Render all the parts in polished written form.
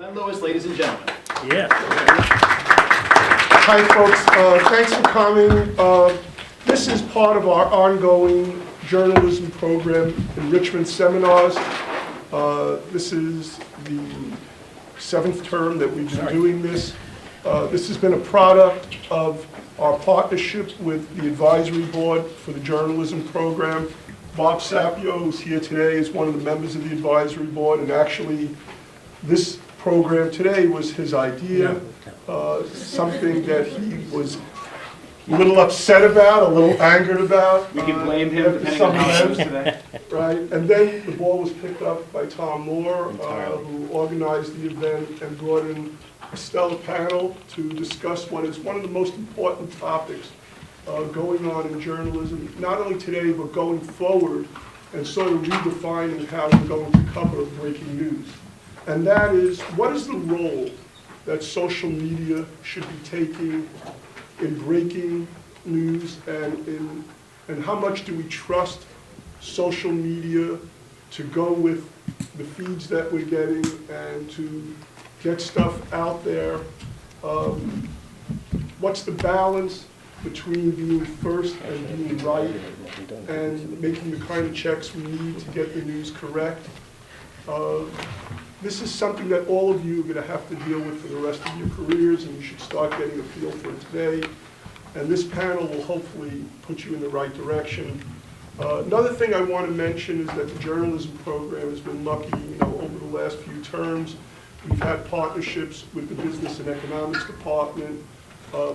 Glenn Lewis, ladies and gentlemen. Yeah. Hi, folks. Thanks for coming. This is part of our ongoing journalism program, Enrichment seminars. This is the 7th term that we've been doing this. This has been a product of our partnership with the advisory board for the journalism program. Bob Sapio, who's here today, is one of the members of the advisory board, and actually this program today was his idea, something that he was a little upset about, a little angered about. We can blame him depending on how it goes today. Right, and then the ball was picked up by Tom Moore, who organized the event and brought in a stellar panel to discuss what is one of the most important topics going on in journalism, not only today, but going forward, and sort of redefining how we're going to cover breaking news. And that is, what is the role that social media should be taking in breaking news, and how much do we trust social media to go with the feeds that we're getting and to get stuff out there? What's the balance between being first and being right and making the kind of checks we need to get the news correct? This is something that all of you are going to have to deal with for the rest of your careers, and you should start getting a feel for it today. And this panel will hopefully put you in the right direction. Another thing I want to mention is that the journalism program has been lucky, over the last few terms. We've had partnerships with the Business and Economics Department.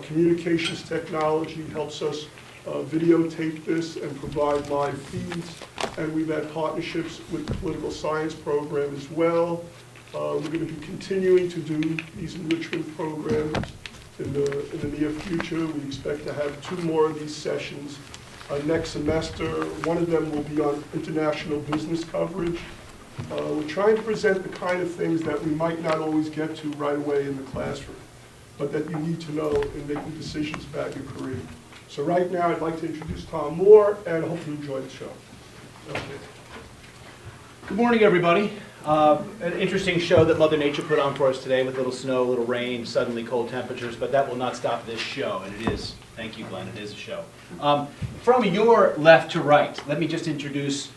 Communications technology helps us videotape this and provide live feeds. And we've had partnerships with the political science program as well. We're going to be continuing to do these enrichment programs in the near future. We expect to have 2 more of these sessions next semester. One of them will be on international business coverage. We're trying to present the kind of things that we might not always get to right away in the classroom, but that you need to know in making decisions about your career. So right now, I'd like to introduce Tom Moore, and I hope you enjoy the show. Okay. Good morning, everybody. An interesting show that Mother Nature put on for us today with a little snow, a little rain, suddenly cold temperatures, but that will not stop this show, and it is. Thank you, Glenn. It is a show. From your left to right, let me just introduce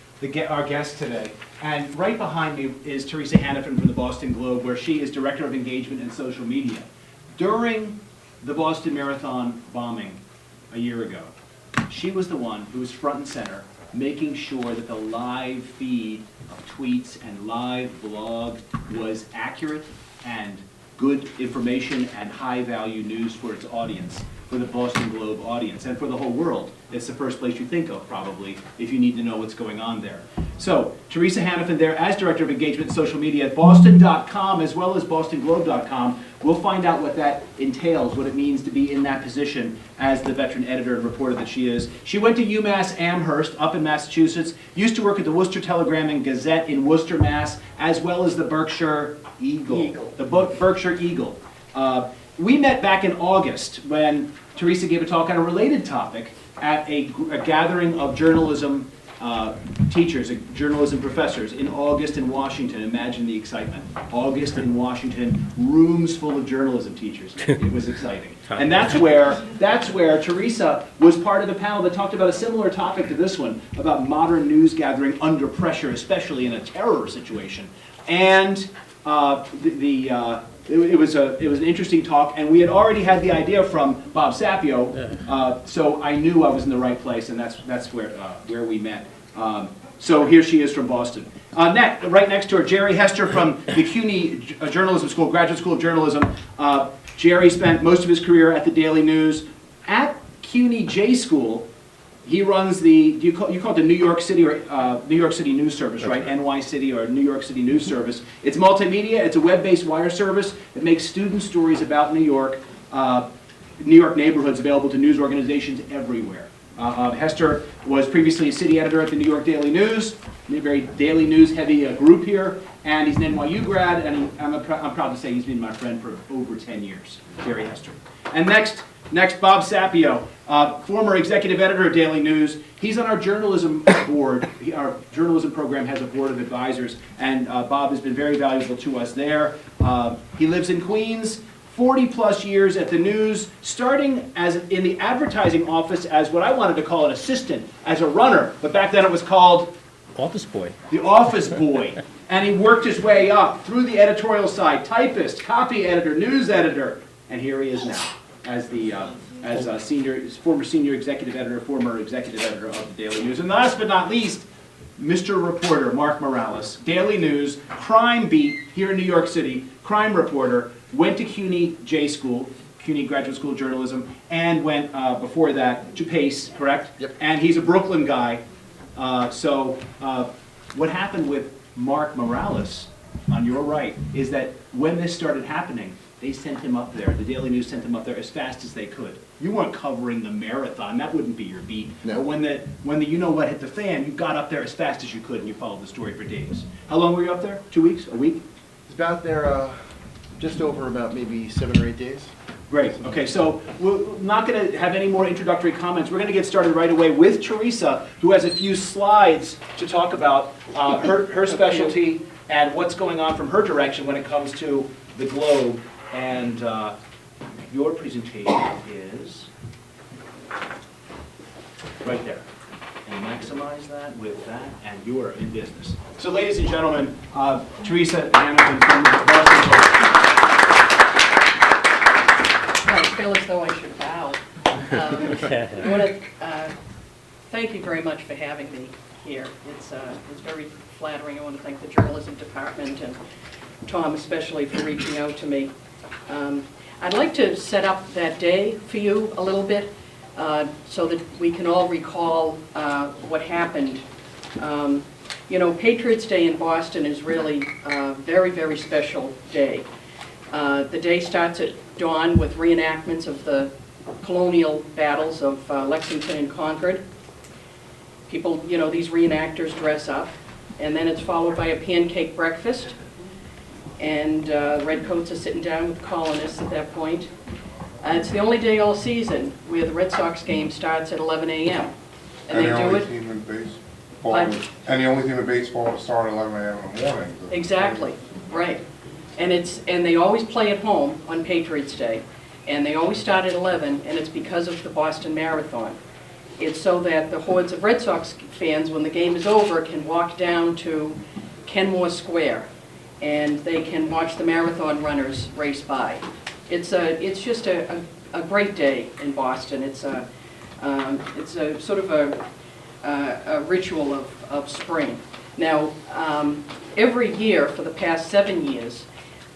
our guest today. And right behind me is Teresa Hanafin from the Boston Globe, where she is Director of Engagement and Social Media. During the Boston Marathon bombing a year ago, she was the one who was front and center, making sure that the live feed of tweets and live blog was accurate and good information and high-value news for its audience, for the Boston Globe audience, and for the whole world. It's the first place you think of, probably, if you need to know what's going on there. So, Teresa Hanafin there as Director of Engagement and Social Media at Boston.com as well as BostonGlobe.com. We'll find out what that entails, what it means to be in that position as the veteran editor and reporter that she is. She went to UMass Amherst up in Massachusetts, used to work at the Worcester Telegram and Gazette in Worcester, Mass, as well as the Berkshire Eagle. The Berkshire Eagle. We met back in August when Teresa gave a talk on a related topic at a gathering of journalism teachers, journalism professors in August in Washington. Imagine the excitement. August in Washington, rooms full of journalism teachers. It was exciting. And that's where Teresa was part of the panel that talked about a similar topic to this one, about modern news gathering under pressure, especially in a terror situation. And it was an interesting talk, and we had already had the idea from Bob Sapio, so I knew I was in the right place, and that's where we met. So here she is from Boston. Right next to her, Jere Hester from the Cuny Journalism School, Graduate School of Journalism. Jere spent most of his career at the Daily News. At Cuny J School, he runs you call it the New York City or New York City News Service, right? NY City or New York City News Service. It's multimedia. It's a web-based wire service that makes student stories about New York neighborhoods available to news organizations everywhere. Hester was previously a city editor at the New York Daily News, a very Daily News heavy group here, and he's an NYU grad, and I'm proud to say he's been my friend for over 10 years, Jere Hester. And next, Next, Bob Sapio, former executive editor of Daily News. He's on our journalism board. Our journalism program has a board of advisors, and Bob has been very valuable to us there. He lives in Queens, 40-plus years at the News, starting as in the advertising office as what I wanted to call an assistant, as a runner, but back then it was called Office boy. the office boy. And he worked his way up through the editorial side, typist, copy editor, news editor, and here he is now as the former senior executive editor, former executive editor of the Daily News. And last but not least, Mr. Reporter Mark Morales, Daily News, crime beat here in New York City, crime reporter, went to Cuny J School, Cuny Graduate School of Journalism, and went before that to Pace, correct? Yep. And he's a Brooklyn guy. So what happened with Mark Morales, on your right, is that when this started happening, they sent him up there. The Daily News sent him up there as fast as they could. You weren't covering the marathon. That wouldn't be your beat. No. But when the you-know-what hit the fan, you got up there as fast as you could, and you followed the story for days. How long were you up there? 2 weeks? A week? It's about there, just over about maybe 7 or 8 days. Great. Okay, so we're not going to have any more introductory comments. We're going to get started right away with Teresa, who has a few slides to talk about her specialty and what's going on from her direction when it comes to the globe. And your presentation is right there. And maximize that with that, and you are in business. So ladies and gentlemen, Teresa Hanafin from Boston. I feel as though I should bow. I want to thank you very much for having me here. It's very flattering. I want to thank the journalism department and Tom especially for reaching out to me. I'd like to set up that day for you a little bit so that we can all recall what happened. You know, Patriots' Day in Boston is really a very, very special day. The day starts at dawn with reenactments of the colonial battles of Lexington and Concord. People, you know, these reenactors dress up, and then it's followed by a pancake breakfast, and redcoats are sitting down with the colonists at that point. It's the only day all season where the Red Sox game starts at 11 a.m. And they the do only it. team in baseball, Pardon? and the only team in baseball to start at 11 a.m. in the morning. Exactly, right. And they always play at home on Patriots' Day, and they always start at 11, and it's because of the Boston Marathon. It's so that the hordes of Red Sox fans, when the game is over, can walk down to Kenmore Square, and they can watch the marathon runners race by. It's just a great day in Boston. It's a sort of a ritual of spring. Now, every year for the past 7 years,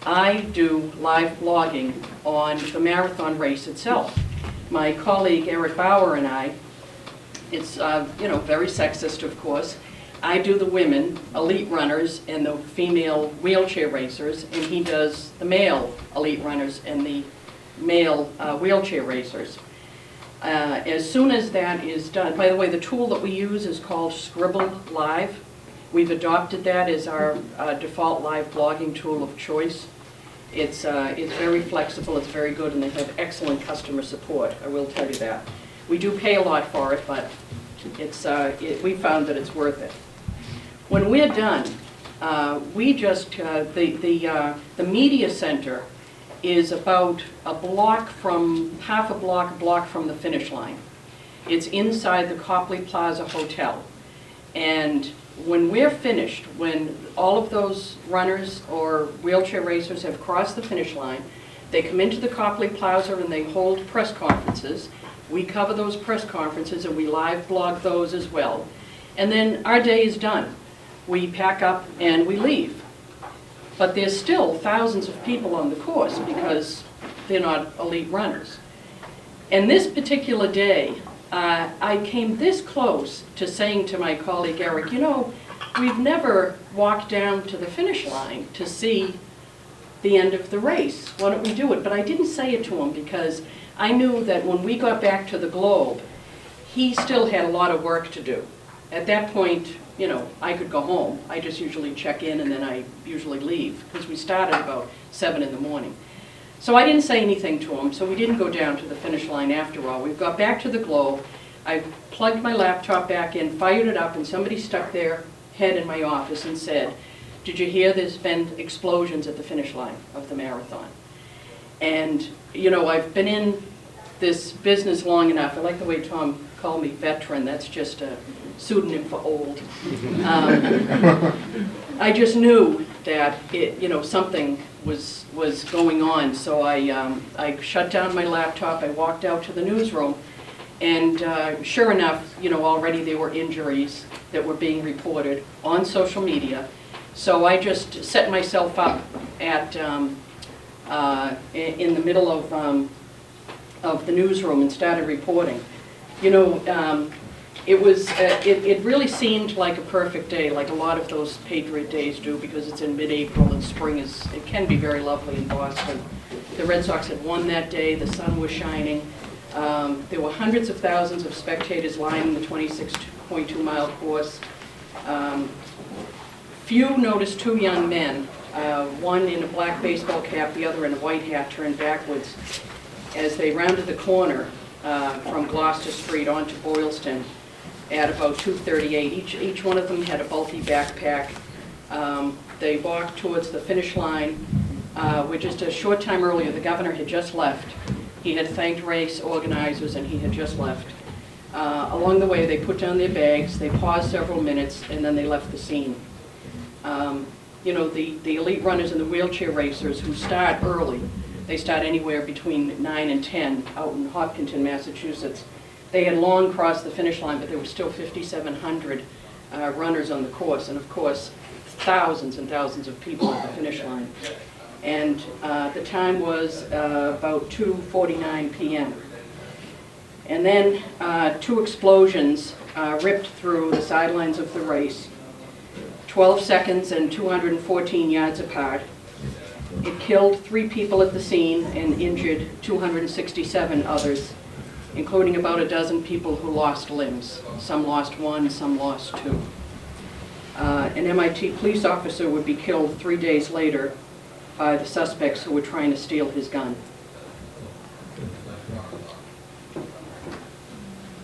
I do live blogging on the marathon race itself. My colleague Eric Bauer and I, it's very sexist, of course. I do the women elite runners and the female wheelchair racers, and he does the male elite runners and the male wheelchair racers. As soon as that is done, by the way, the tool that we use is called Scribble Live. We've adopted that as our default live blogging tool of choice. It's very flexible, it's very good, and they have excellent customer support, I will tell you that. We do pay a lot for it, but we found that it's worth it. When we're done, we just, the media center is about half a block from the finish line. It's inside the Copley Plaza Hotel. And when we're finished, when all of those runners or wheelchair racers have crossed the finish line, they come into the Copley Plaza and they hold press conferences. We cover those press conferences and we live blog those as well. And then our day is done. We pack up and we leave. But there's still thousands of people on the course because they're not elite runners. And this particular day, I came this close to saying to my colleague Eric, you know, we've never walked down to the finish line to see the end of the race. Why don't we do it? But I didn't say it to him because I knew that when we got back to the Globe, he still had a lot of work to do. At that point, you know, I could go home. I just usually check in and then I usually leave because we started about 7 in the morning. So I didn't say anything to him, so we didn't go down to the finish line after all. We got back to the Globe, I plugged my laptop back in, fired it up, and somebody stuck their head in my office and said, "Did you hear there's been explosions at the finish line of the marathon?" And, you know, I've been in this business long enough. I like the way Tom called me veteran. That's just a pseudonym for old. I just knew that something was going on. So I shut down my laptop. I walked out to the newsroom, and sure enough, already there were injuries that were being reported on social media. So I just set myself up at in the middle of the newsroom and started reporting. It really seemed like a perfect day, like a lot of those Patriot days do, because it's in mid-April and spring it can be very lovely in Boston. The Red Sox had won that day, the sun was shining. There were hundreds of thousands of spectators lining the 26.2-mile course. Few noticed two young men, one in a black baseball cap, the other in a white hat, turned backwards as they rounded the corner from Gloucester Street onto Boylston at about 2:38. Each one of them had a bulky backpack. They walked towards the finish line, where just a short time earlier the governor had just left. He had thanked race organizers and he had just left. Along the way they put down their bags, they paused several minutes, and then they left the scene. The elite runners and the wheelchair racers who start early, they start anywhere between 9 and 10 out in Hopkinton, Massachusetts. They had long crossed the finish line, but there were still 5,700 runners on the course, and of course, thousands and thousands of people at the finish line. And the time was about 2:49 p.m. And then two explosions ripped through the sidelines of the race, 12 seconds and 214 yards apart. It killed 3 people at the scene and injured 267 others, including about a dozen people who lost limbs. Some lost 1, some lost 2. An MIT police officer would be killed 3 days later by the suspects who were trying to steal his gun.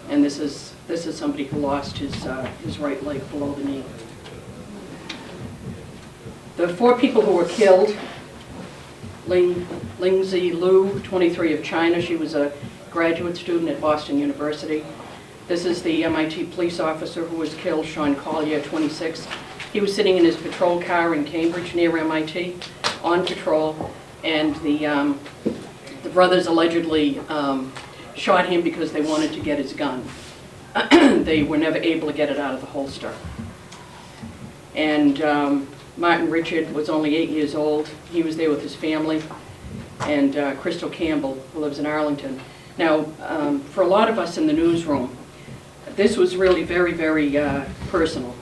And this is somebody who lost his right leg below the knee. The 4 people who were killed: Lingzi Liu, 23, of China. She was a graduate student at Boston University. This is the MIT police officer who was killed, Sean Collier, 26. He was sitting in his patrol car in Cambridge near MIT on patrol, and the brothers allegedly shot him because they wanted to get his gun. They were never able to get it out of the holster. And Martin Richard was only 8 years old. He was there with his family. And Crystal Campbell, who lives in Arlington. Now, for a lot of us in the newsroom, this was really very, very personal.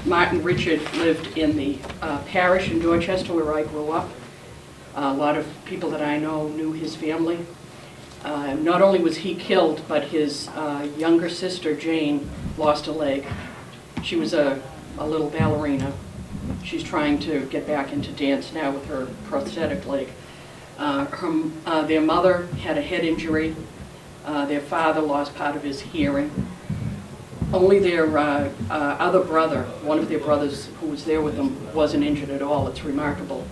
Martin Richard lived in the parish in Dorchester where I grew up. A lot of people that I know knew his family. Not only was he killed, but his younger sister, Jane, lost a leg. She was a little ballerina. She's trying to get back into dance now with her prosthetic leg. Their mother had a head injury. Their father lost part of his hearing. Only their other brother, one of their brothers who was there with them, wasn't injured at all. It's remarkable.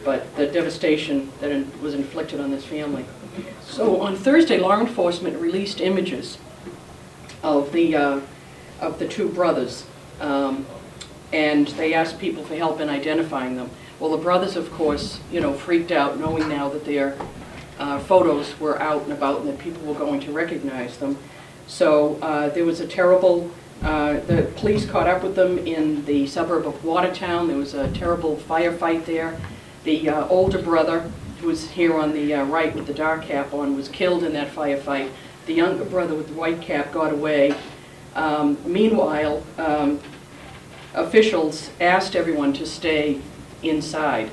But the devastation that was inflicted on this family. So on Thursday, law enforcement released images of the 2 brothers. And they asked people for help in identifying them. Well, the brothers, of course, freaked out, knowing now that their photos were out and about and that people were going to recognize them. So there was a terrible, the police caught up with them in the suburb of Watertown. There was a terrible firefight there. The older brother, who was here on the right with the dark cap on, was killed in that firefight. The younger brother with the white cap got away. Meanwhile, officials asked everyone to stay inside.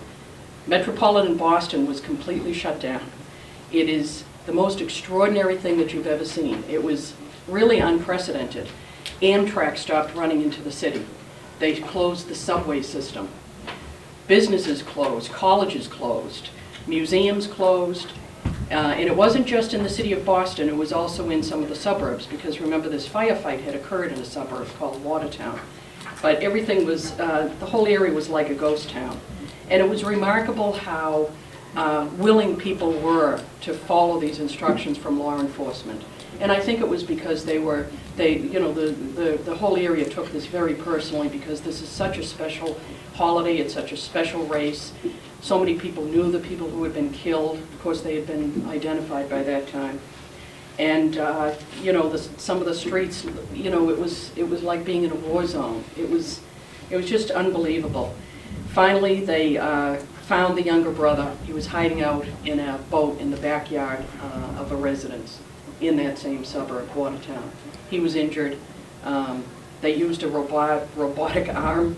Metropolitan Boston was completely shut down. It is the most extraordinary thing that you've ever seen. It was really unprecedented. Amtrak stopped running into the city. They closed the subway system. Businesses closed, colleges closed. museums closed. And it wasn't just in the city of Boston, it was also in some of the suburbs, because remember, this firefight had occurred in a suburb called Watertown. But everything was, the whole area was like a ghost town. And it was remarkable how willing people were to follow these instructions from law enforcement. And I think it was because the whole area took this very personally, because this is such a special holiday, it's such a special race. So many people knew the people who had been killed. Of course, they had been identified by that time. And, some of the streets, it was like being in a war zone. It was just unbelievable. Finally, they found the younger brother. He was hiding out in a boat in the backyard of a residence in that same suburb, Watertown. He was injured. They used a robotic arm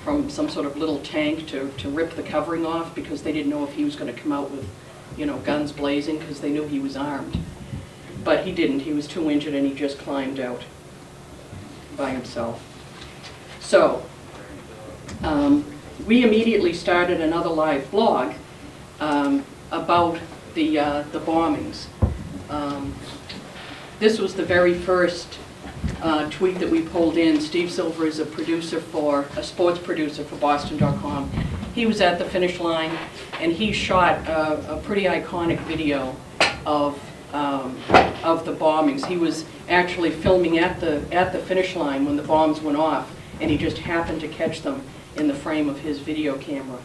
from some sort of little tank to rip the covering off, because they didn't know if he was going to come out with, guns blazing, because they knew he was armed. But he didn't. He was too injured, and he just climbed out by himself. So, we immediately started another live blog about the bombings. This was the very first tweet that we pulled in. Steve Silver is a sports producer for Boston.com. He was at the finish line, and he shot a pretty iconic video of the bombings. He was actually filming at the finish line when the bombs went off, and he just happened to catch them in the frame of his video camera.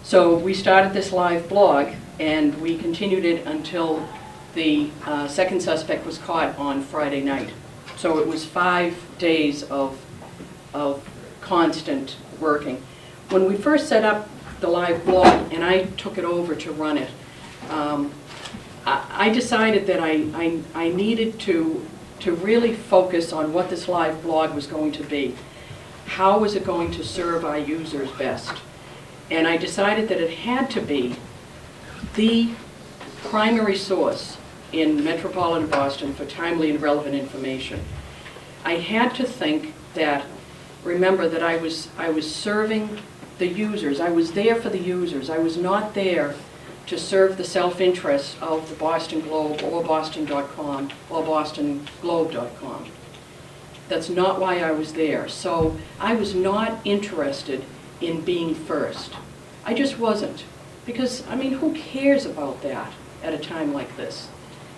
So we started this live blog, and we continued it until the second suspect was caught on Friday night. So it was 5 days of constant working. When we first set up the live blog, and I took it over to run it, I decided that I needed to really focus on what this live blog was going to be. How was it going to serve our users best? And I decided that it had to be the primary source in metropolitan Boston for timely and relevant information. I had to think that, remember that I was serving the users. I was there for the users. I was not there to serve the self-interest of the Boston Globe or Boston.com or BostonGlobe.com. That's not why I was there. So I was not interested in being first. I just wasn't. Because, I mean, who cares about that at a time like this?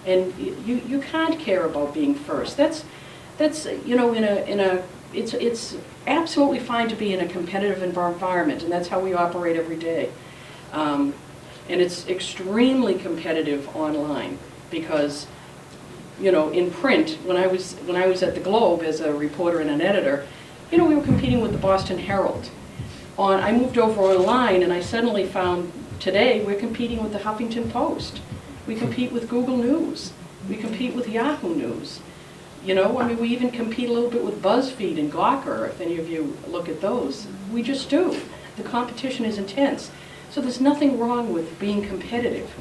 And you can't care about being first. That's it's absolutely fine to be in a competitive environment, and that's how we operate every day. And it's extremely competitive online, because in print, when I was at the Globe as a reporter and an editor, we were competing with the Boston Herald. I moved over online, and I suddenly found today we're competing with the Huffington Post. We compete with Google News. We compete with Yahoo News. We even compete a little bit with BuzzFeed and Gawker, if any of you look at those. We just do. The competition is intense. So there's nothing wrong with being competitive.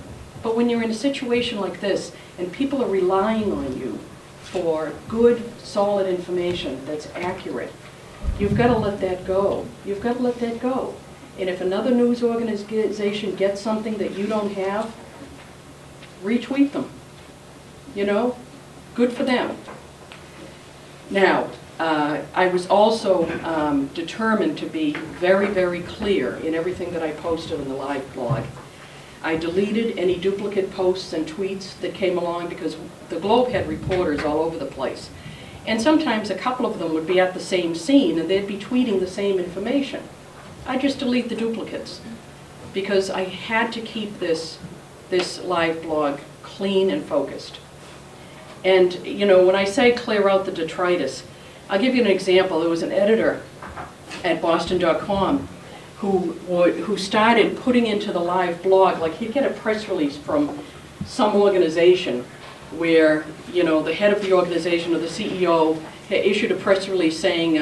But when you're in a situation like this, and people are relying on you for good, solid information that's accurate, you've got to let that go. You've got to let that go. And if another news organization gets something that you don't have, retweet them. Good for them. Now, I was also determined to be very, very clear in everything that I posted in the live blog. I deleted any duplicate posts and tweets that came along, because the Globe had reporters all over the place. And sometimes a couple of them would be at the same scene and they'd be tweeting the same information. I just delete the duplicates, because I had to keep this live blog clean and focused. And when I say clear out the detritus, I'll give you an example. There was an editor at Boston.com who started putting into the live blog, like he'd get a press release from some organization where the head of the organization or the CEO had issued a press release saying,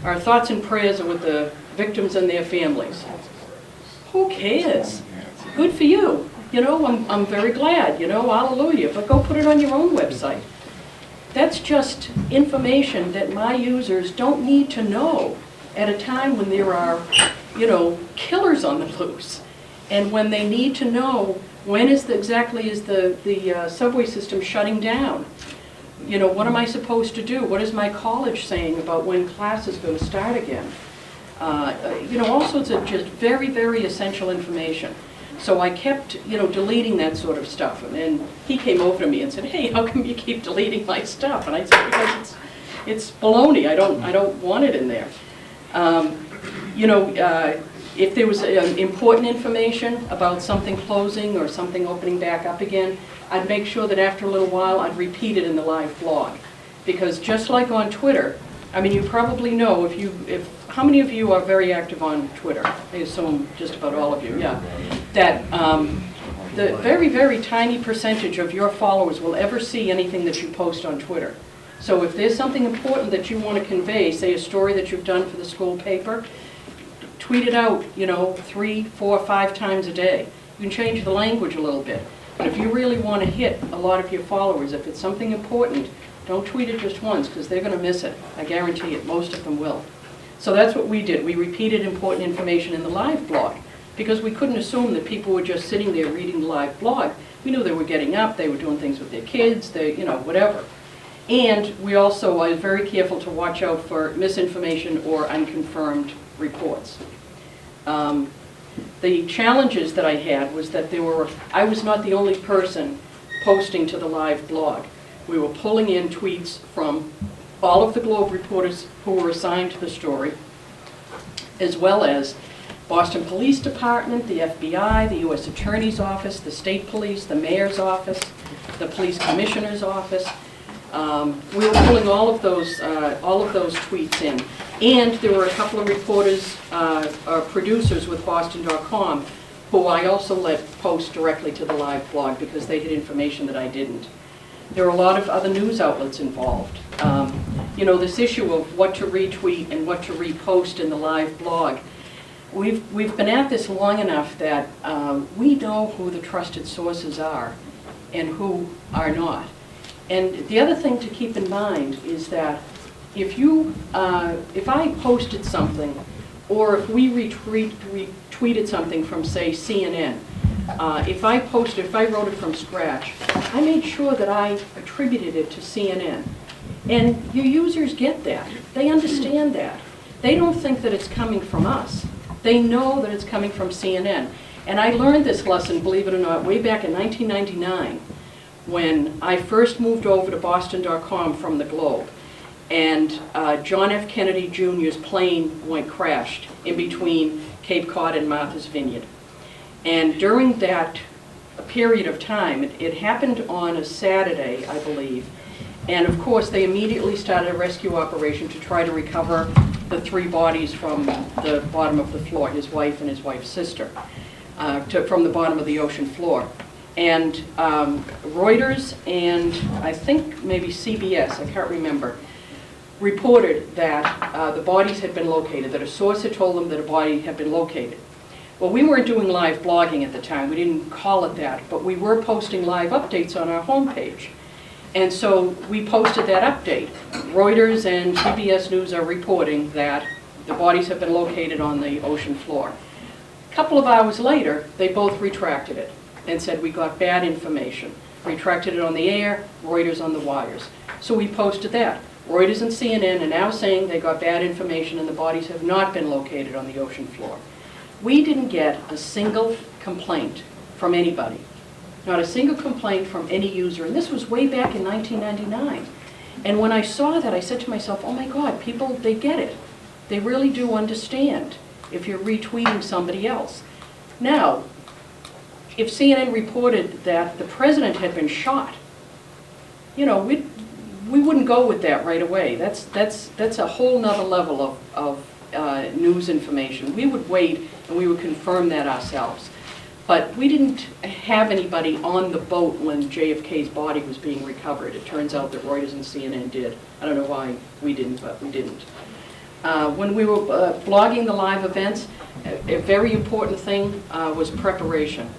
our thoughts and prayers are with the victims and their families. Who cares? Good for you. I'm very glad, hallelujah, but go put it on your own website. That's just information that my users don't need to know at a time when there are killers on the loose. And when they need to know when exactly is the subway system shutting down, what am I supposed to do? What is my college saying about when class is going to start again? All sorts of just very, very essential information. So I kept, deleting that sort of stuff. And he came over to me and said, "Hey, how come you keep deleting my stuff?" And I said, "Because it's baloney. I don't want it in there." If there was important information about something closing or something opening back up again, I'd make sure that after a little while I'd repeat it in the live blog. Because just like on Twitter, I mean, you probably know how many of you are very active on Twitter? I assume just about all of you, yeah. That the very, very tiny percentage of your followers will ever see anything that you post on Twitter. So if there's something important that you want to convey, say a story that you've done for the school paper, tweet it out, 3, 4, 5 times a day. You can change the language a little bit. But if you really want to hit a lot of your followers, if it's something important, don't tweet it just once, because they're going to miss it. I guarantee it, most of them will. So that's what we did. We repeated important information in the live blog, because we couldn't assume that people were just sitting there reading the live blog. We knew they were getting up, they were doing things with their kids, whatever. And I was very careful to watch out for misinformation or unconfirmed reports. The challenges that I had was that I was not the only person posting to the live blog. We were pulling in tweets from all of the Globe reporters who were assigned to the story, as well as Boston Police Department, the FBI, the U.S. Attorney's Office, the State Police, the Mayor's Office, the Police Commissioner's Office. We were pulling all of those tweets in. And there were a couple of reporters, producers with Boston.com, who I also let post directly to the live blog because they had information that I didn't. There were a lot of other news outlets involved. This issue of what to retweet and what to repost in the live blog, we've been at this long enough that we know who the trusted sources are and who are not. And the other thing to keep in mind is that if I posted something, or if we retweeted something from, say, CNN, if I wrote it from scratch, I made sure that I attributed it to CNN. And your users get that. They understand that. They don't think that it's coming from us. They know that it's coming from CNN. And I learned this lesson, believe it or not, way back in 1999, when I first moved over to Boston.com from the Globe. And John F. Kennedy Jr.'s plane crashed in between Cape Cod and Martha's Vineyard. And during that period of time, it happened on a Saturday, I believe, and of course they immediately started a rescue operation to try to recover the 3 bodies from the bottom of the floor, his wife and his wife's sister, from the bottom of the ocean floor. And Reuters and I think maybe CBS, I can't remember, reported that the bodies had been located, that a source had told them that a body had been located. Well, we weren't doing live blogging at the time. We didn't call it that, but we were posting live updates on our homepage. And so we posted that update. Reuters and CBS News are reporting that the bodies have been located on the ocean floor. A couple of hours later, they both retracted it and said we got bad information. Retracted it on the air, Reuters on the wires. So we posted that. Reuters and CNN are now saying they got bad information and the bodies have not been located on the ocean floor. We didn't get a single complaint from anybody. Not a single complaint from any user. And this was way back in 1999. And when I saw that, I said to myself, oh my God, people, they get it. They really do understand if you're retweeting somebody else. Now, if CNN reported that the president had been shot, we wouldn't go with that right away. That's a whole nother level of news information. We would wait and we would confirm that ourselves. But we didn't have anybody on the boat when JFK's body was being recovered. It turns out that Reuters and CNN did. I don't know why we didn't, but we didn't. When we were blogging the live events, a very important thing was preparation.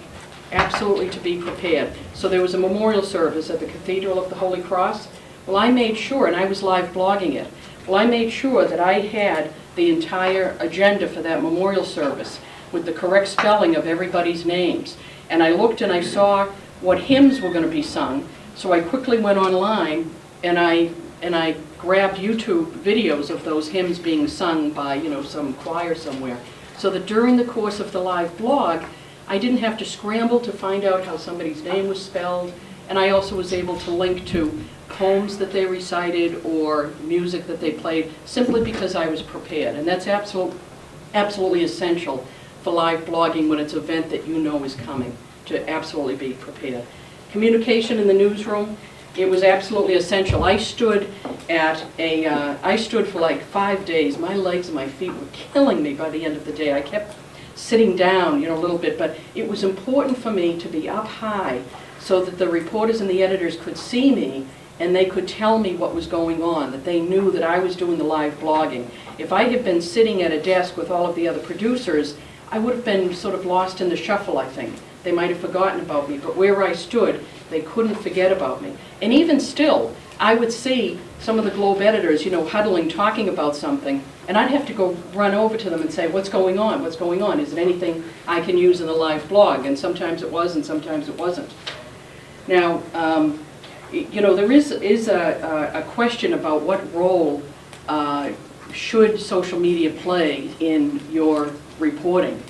Absolutely to be prepared. So there was a memorial service at the Cathedral of the Holy Cross. Well, I made sure, and I was live blogging it, well, I made sure that I had the entire agenda for that memorial service with the correct spelling of everybody's names. And I looked and I saw what hymns were going to be sung, so I quickly went online and I grabbed YouTube videos of those hymns being sung by, some choir somewhere, so that during the course of the live blog, I didn't have to scramble to find out how somebody's name was spelled, and I also was able to link to poems that they recited or music that they played, simply because I was prepared. And that's absolutely essential for live blogging when it's an event that you know is coming, to absolutely be prepared. Communication in the newsroom, it was absolutely essential. I stood for like 5 days. My legs and my feet were killing me by the end of the day. I kept sitting down, a little bit, but it was important for me to be up high so that the reporters and the editors could see me and they could tell me what was going on, that they knew that I was doing the live blogging. If I had been sitting at a desk with all of the other producers, I would have been sort of lost in the shuffle, I think. They might have forgotten about me, but where I stood, they couldn't forget about me. And even still, I would see some of the Globe editors, huddling, talking about something, and I'd have to go run over to them and say, what's going on? What's going on? Is it anything I can use in the live blog? And sometimes it was, and sometimes it wasn't. Now, there is a question about what role should social media play in your reporting.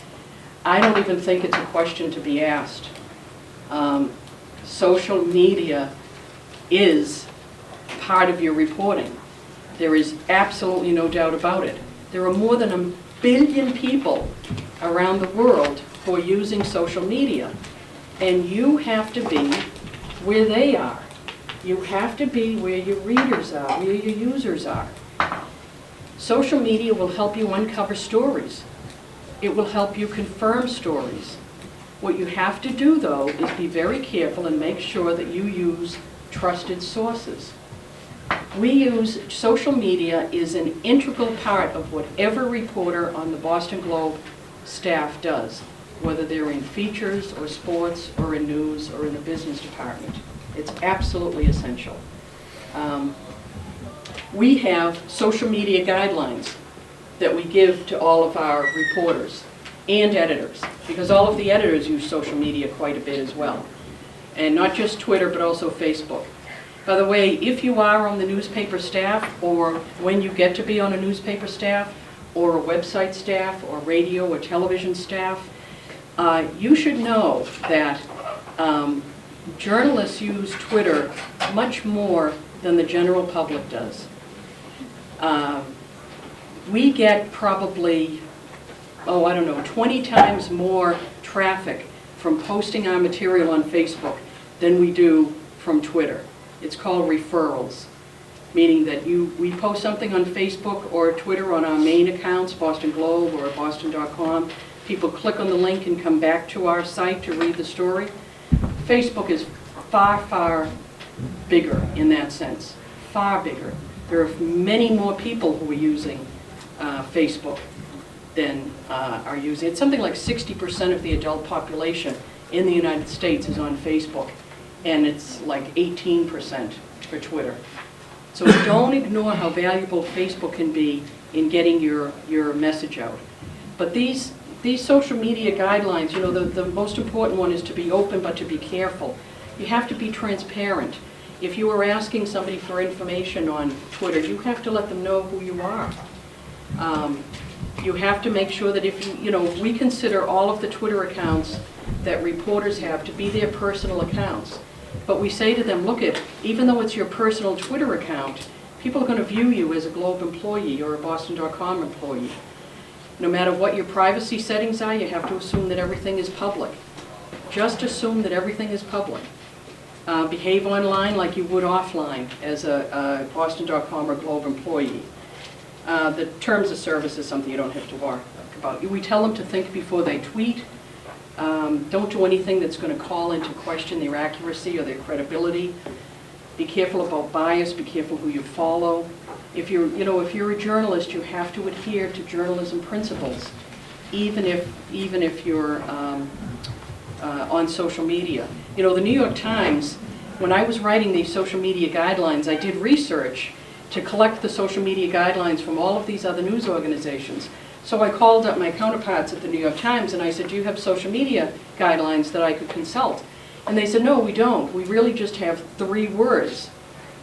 I don't even think it's a question to be asked. Social media is part of your reporting. There is absolutely no doubt about it. There are more than 1 billion people around the world who are using social media, and you have to be where they are. You have to be where your readers are, where your users are. Social media will help you uncover stories. It will help you confirm stories. What you have to do, though, is be very careful and make sure that you use trusted sources. Social media is an integral part of whatever reporter on the Boston Globe staff does, whether they're in features or sports or in news or in the business department. It's absolutely essential. We have social media guidelines that we give to all of our reporters and editors, because all of the editors use social media quite a bit as well. And not just Twitter, but also Facebook. By the way, if you are on the newspaper staff, or when you get to be on a newspaper staff, or a website staff, or radio or television staff, you should know that journalists use Twitter much more than the general public does. We get probably, 20 times more traffic from posting our material on Facebook than we do from Twitter. It's called referrals, meaning that we post something on Facebook or Twitter on our main accounts, Boston Globe or Boston.com. People click on the link and come back to our site to read the story. Facebook is far, far bigger in that sense, far bigger. There are many more people who are using Facebook than are using it. Something like 60% of the adult population in the United States is on Facebook, and it's like 18% for Twitter. So don't ignore how valuable Facebook can be in getting your message out. But these social media guidelines, the most important one is to be open, but to be careful. You have to be transparent. If you are asking somebody for information on Twitter, you have to let them know who you are. You have to make sure that if we consider all of the Twitter accounts that reporters have to be their personal accounts. But we say to them, look, even though it's your personal Twitter account, people are going to view you as a Globe employee or a Boston.com employee. No matter what your privacy settings are, you have to assume that everything is public. Just assume that everything is public. Behave online like you would offline as a Boston.com or Globe employee. The terms of service is something you don't have to worry about. We tell them to think before they tweet. Don't do anything that's going to call into question their accuracy or their credibility. Be careful about bias. Be careful who you follow. If you're a journalist, you have to adhere to journalism principles, even if you're on social media. The New York Times, when I was writing these social media guidelines, I did research, to collect the social media guidelines from all of these other news organizations. So I called up my counterparts at the New York Times and I said, do you have social media guidelines that I could consult? And they said, no, we don't. We really just have 3 words.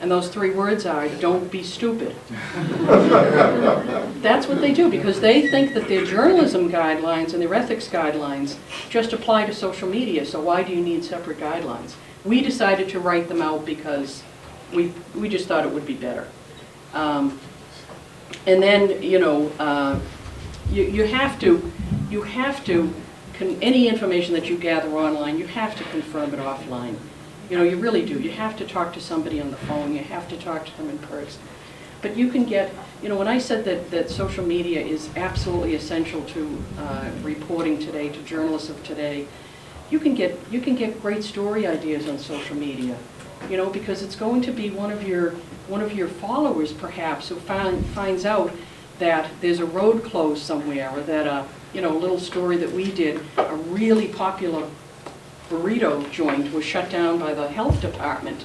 And those 3 words are, don't be stupid. That's what they do, because they think that their journalism guidelines and their ethics guidelines just apply to social media, so why do you need separate guidelines? We decided to write them out because we just thought it would be better. And then, you know, you have to, any information that you gather online, you have to confirm it offline. You know, you really do. You have to talk to somebody on the phone. You have to talk to them in person. But you can get, you know, when I said that social media is absolutely essential to reporting today, to journalists of today, you can get great story ideas on social media. You know, because it's going to be one of your followers, perhaps, who finds out that there's a road closed somewhere, or that a little story that we did, a really popular burrito joint was shut down by the health department.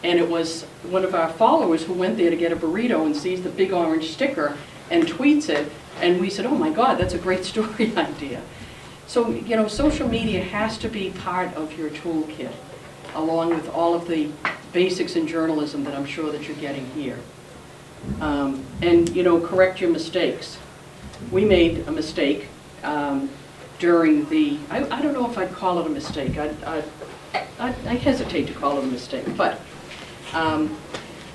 And it was one of our followers who went there to get a burrito and sees the big orange sticker and tweets it. And we said, oh my God, that's a great story idea. So, you know, social media has to be part of your toolkit, along with all of the basics in journalism that I'm sure that you're getting here. And, you know, correct your mistakes. We made a mistake during the, I don't know if I'd call it a mistake. I hesitate to call it a mistake, but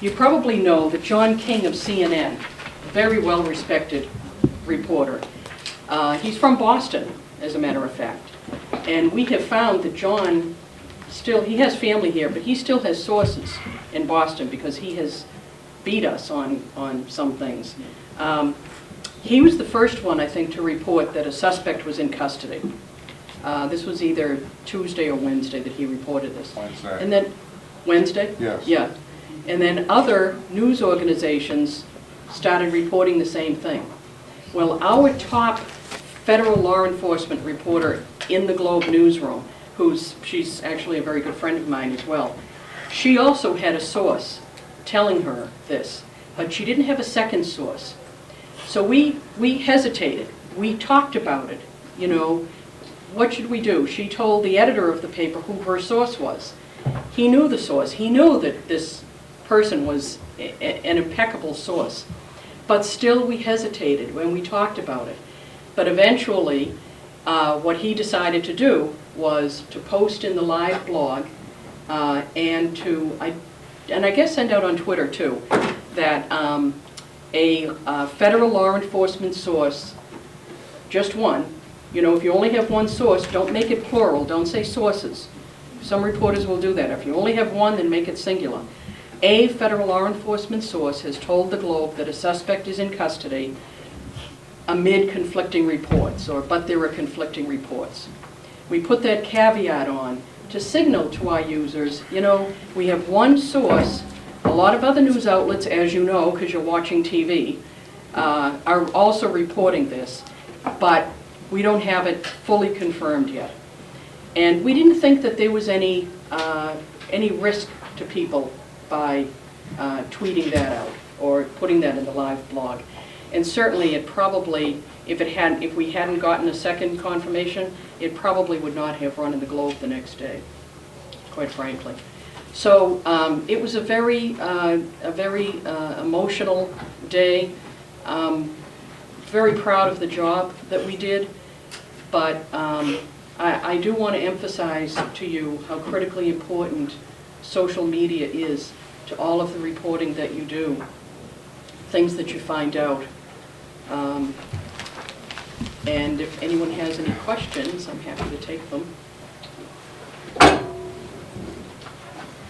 you probably know that John King of CNN, very well-respected reporter, he's from Boston, as a matter of fact. And we have found that John he has family here, but he still has sources in Boston because he has beat us on some things. He was the first one, I think, to report that a suspect was in custody. This was either Tuesday or Wednesday that he reported this. Wednesday. And then, Wednesday? Yes. Yeah. And then other news organizations started reporting the same thing. Well, our top federal law enforcement reporter in the Globe newsroom, she's actually a very good friend of mine as well, she also had a source telling her this, but she didn't have a second source. So we hesitated. We talked about it. You know, what should we do? She told the editor of the paper who her source was. He knew the source. He knew that this person was an impeccable source. But still we hesitated when we talked about it. But eventually, what he decided to do was to post in the live blog and I guess send out on Twitter too, that a federal law enforcement source, just one, you know, if you only have one source, don't make it plural, don't say sources. Some reporters will do that. If you only have one, then make it singular. A federal law enforcement source has told the Globe that a suspect is in custody amid conflicting reports, but there are conflicting reports. We put that caveat on to signal to our users, you know, we have one source. A lot of other news outlets, as you know, because you're watching TV, are also reporting this, but we don't have it fully confirmed yet. And we didn't think that there was any risk to people by tweeting that out or putting that in the live blog. And certainly it probably, if we hadn't gotten a second confirmation, it probably would not have run in the Globe the next day, quite frankly. So it was a very emotional day. Very proud of the job that we did, but I do want to emphasize to you how critically important social media is to all of the reporting that you do, things that you find out. And if anyone has any questions, I'm happy to take them.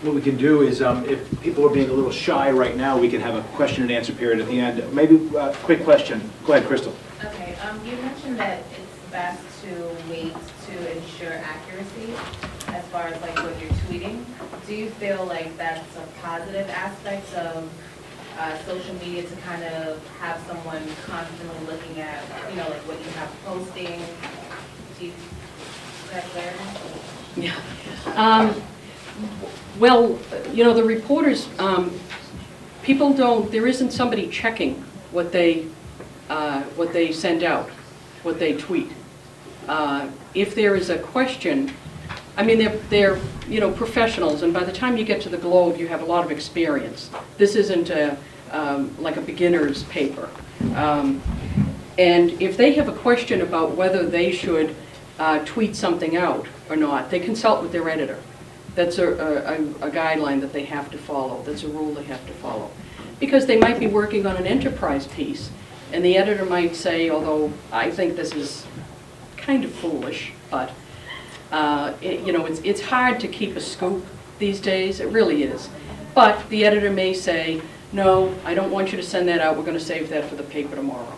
What we can do is, if people are being a little shy right now, we can have a question and answer period at the end. Maybe a quick question. Go ahead, Crystal. Okay, you mentioned that it's best to wait to ensure accuracy as far as like what you're tweeting. Do you feel like that's a positive aspect of social media, to kind of have someone constantly looking at, you know, like what you have posting? Do you, is that clear? Yeah. Well, you know, the reporters, people don't, there isn't somebody checking what they send out, what they tweet. If there is a question, I mean, they're professionals, and by the time you get to the Globe, you have a lot of experience. This isn't like a beginner's paper. And if they have a question about whether they should tweet something out or not, they consult with their editor. That's a guideline that they have to follow. That's a rule they have to follow. Because they might be working on an enterprise piece, and the editor might say, although I think this is kind of foolish, but it's hard to keep a scoop these days. It really is. But the editor may say, no, I don't want you to send that out. We're going to save that for the paper tomorrow.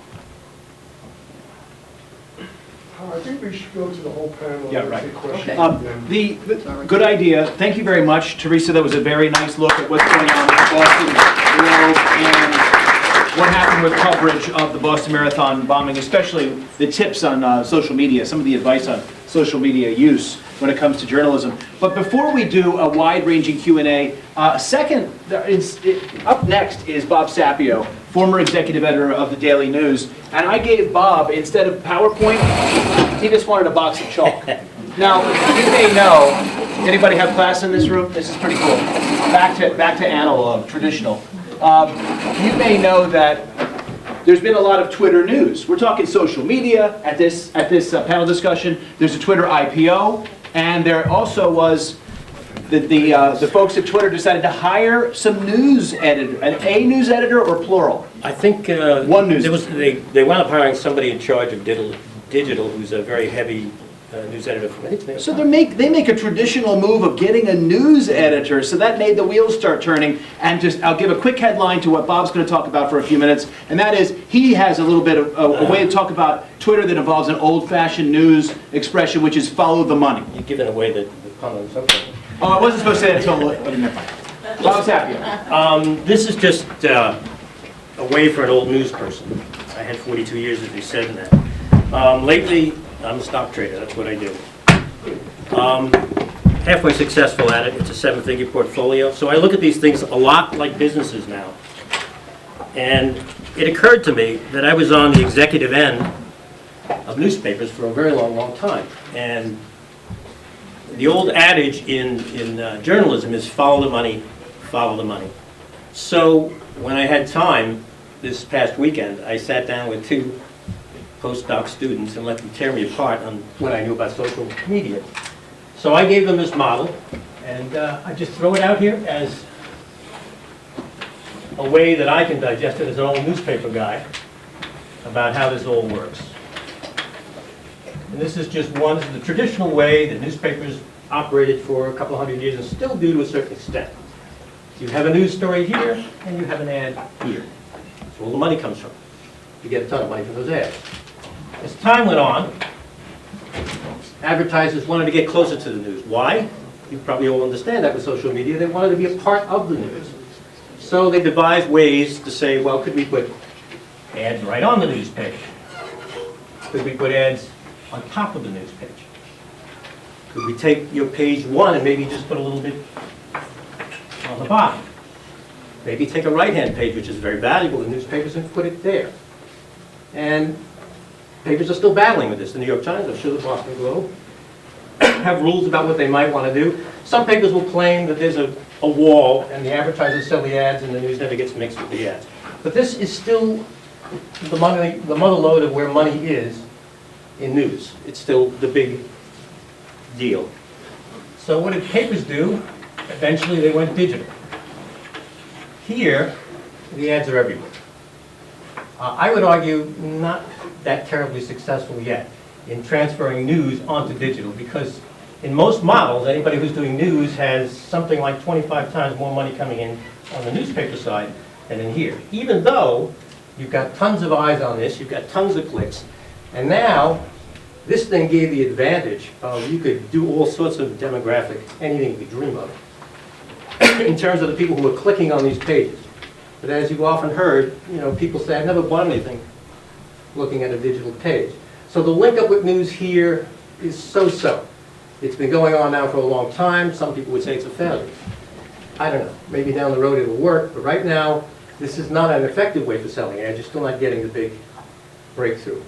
I think we should go to the whole panel. Yeah, and right. take questions. Okay. Good idea. Thank you very much, Teresa. That was a very nice look at what's going on with the Boston Globe and what happened with coverage of the Boston Marathon bombing, especially the tips on social media, some of the advice on social media use when it comes to journalism. But before we do a wide-ranging Q&A, up next is Bob Sapio, former executive editor of the Daily News. And I gave Bob, instead of PowerPoint, he just wanted a box of chalk. Now, you may know, anybody have class in this room? This is pretty cool. Back to analog, traditional. You may know that there's been a lot of Twitter news. We're talking social media at this panel discussion. There's a Twitter IPO, and there also was the folks at Twitter decided to hire some news editor, a news editor or plural? I think One news. they wound up hiring somebody in charge of digital who's a very heavy news editor for many. So they make a traditional move of getting a news editor, so that made the wheels start turning. And I'll give a quick headline to what Bob's going to talk about for a few minutes, and that is he has a little bit of a way to talk about Twitter that involves an old-fashioned news expression, which is follow the money. You're giving away the pun on something. Oh, I wasn't supposed to say that until Bob Sapio. This is just a way for an old news person. I had 42 years, as you said, in that. Lately, I'm a stock trader. That's what I do. Halfway successful at it. It's a 7-figure portfolio. So I look at these things a lot like businesses now. And it occurred to me that I was on the executive end of newspapers for a very long, long time. And the old adage in journalism is follow the money, follow the money. So when I had time this past weekend, I sat down with 2 postdoc students and let them tear me apart on what I knew about social media. So I gave them this model, and I just throw it out here as a way that I can digest it as an old newspaper guy about how this all works. And this is just one, this is the traditional way that newspapers operated for a couple hundred years and still do to a certain extent. You have a news story here, and you have an ad here. That's where all the money comes from. You get a ton of money from those ads. As time went on, advertisers wanted to get closer to the news. Why? You probably all understand that with social media. They wanted to be a part of the news. So they devised ways to say, well, could we put ads right on the news page? Could we put ads on top of the news page? Could we take your page 1 and maybe just put a little bit on the bottom? Maybe take a right-hand page, which is very valuable in newspapers, and put it there. And papers are still battling with this. The New York Times, I'm sure the Boston Globe, have rules about what they might want to do. Some papers will claim that there's a wall and the advertisers sell the ads and the news never gets mixed with the ads. But this is still the mother lode of where money is in news. It's still the big deal. So what did papers do? Eventually they went digital. Here, the ads are everywhere. I would argue not that terribly successful yet in transferring news onto digital, because in most models, anybody who's doing news has something like 25 times more money coming in on the newspaper side than in here. Even though you've got tons of eyes on this, you've got tons of clicks, and now this thing gave the advantage of you could do all sorts of demographic, anything you could dream of, in terms of the people who are clicking on these pages. But as you've often heard, people say, I've never bought anything looking at a digital page. So the link up with news here is so-so. It's been going on now for a long time. Some people would say it's a failure. I don't know. Maybe down the road it will work, but right now This is not an effective way for selling ads. You're still not getting the big breakthrough.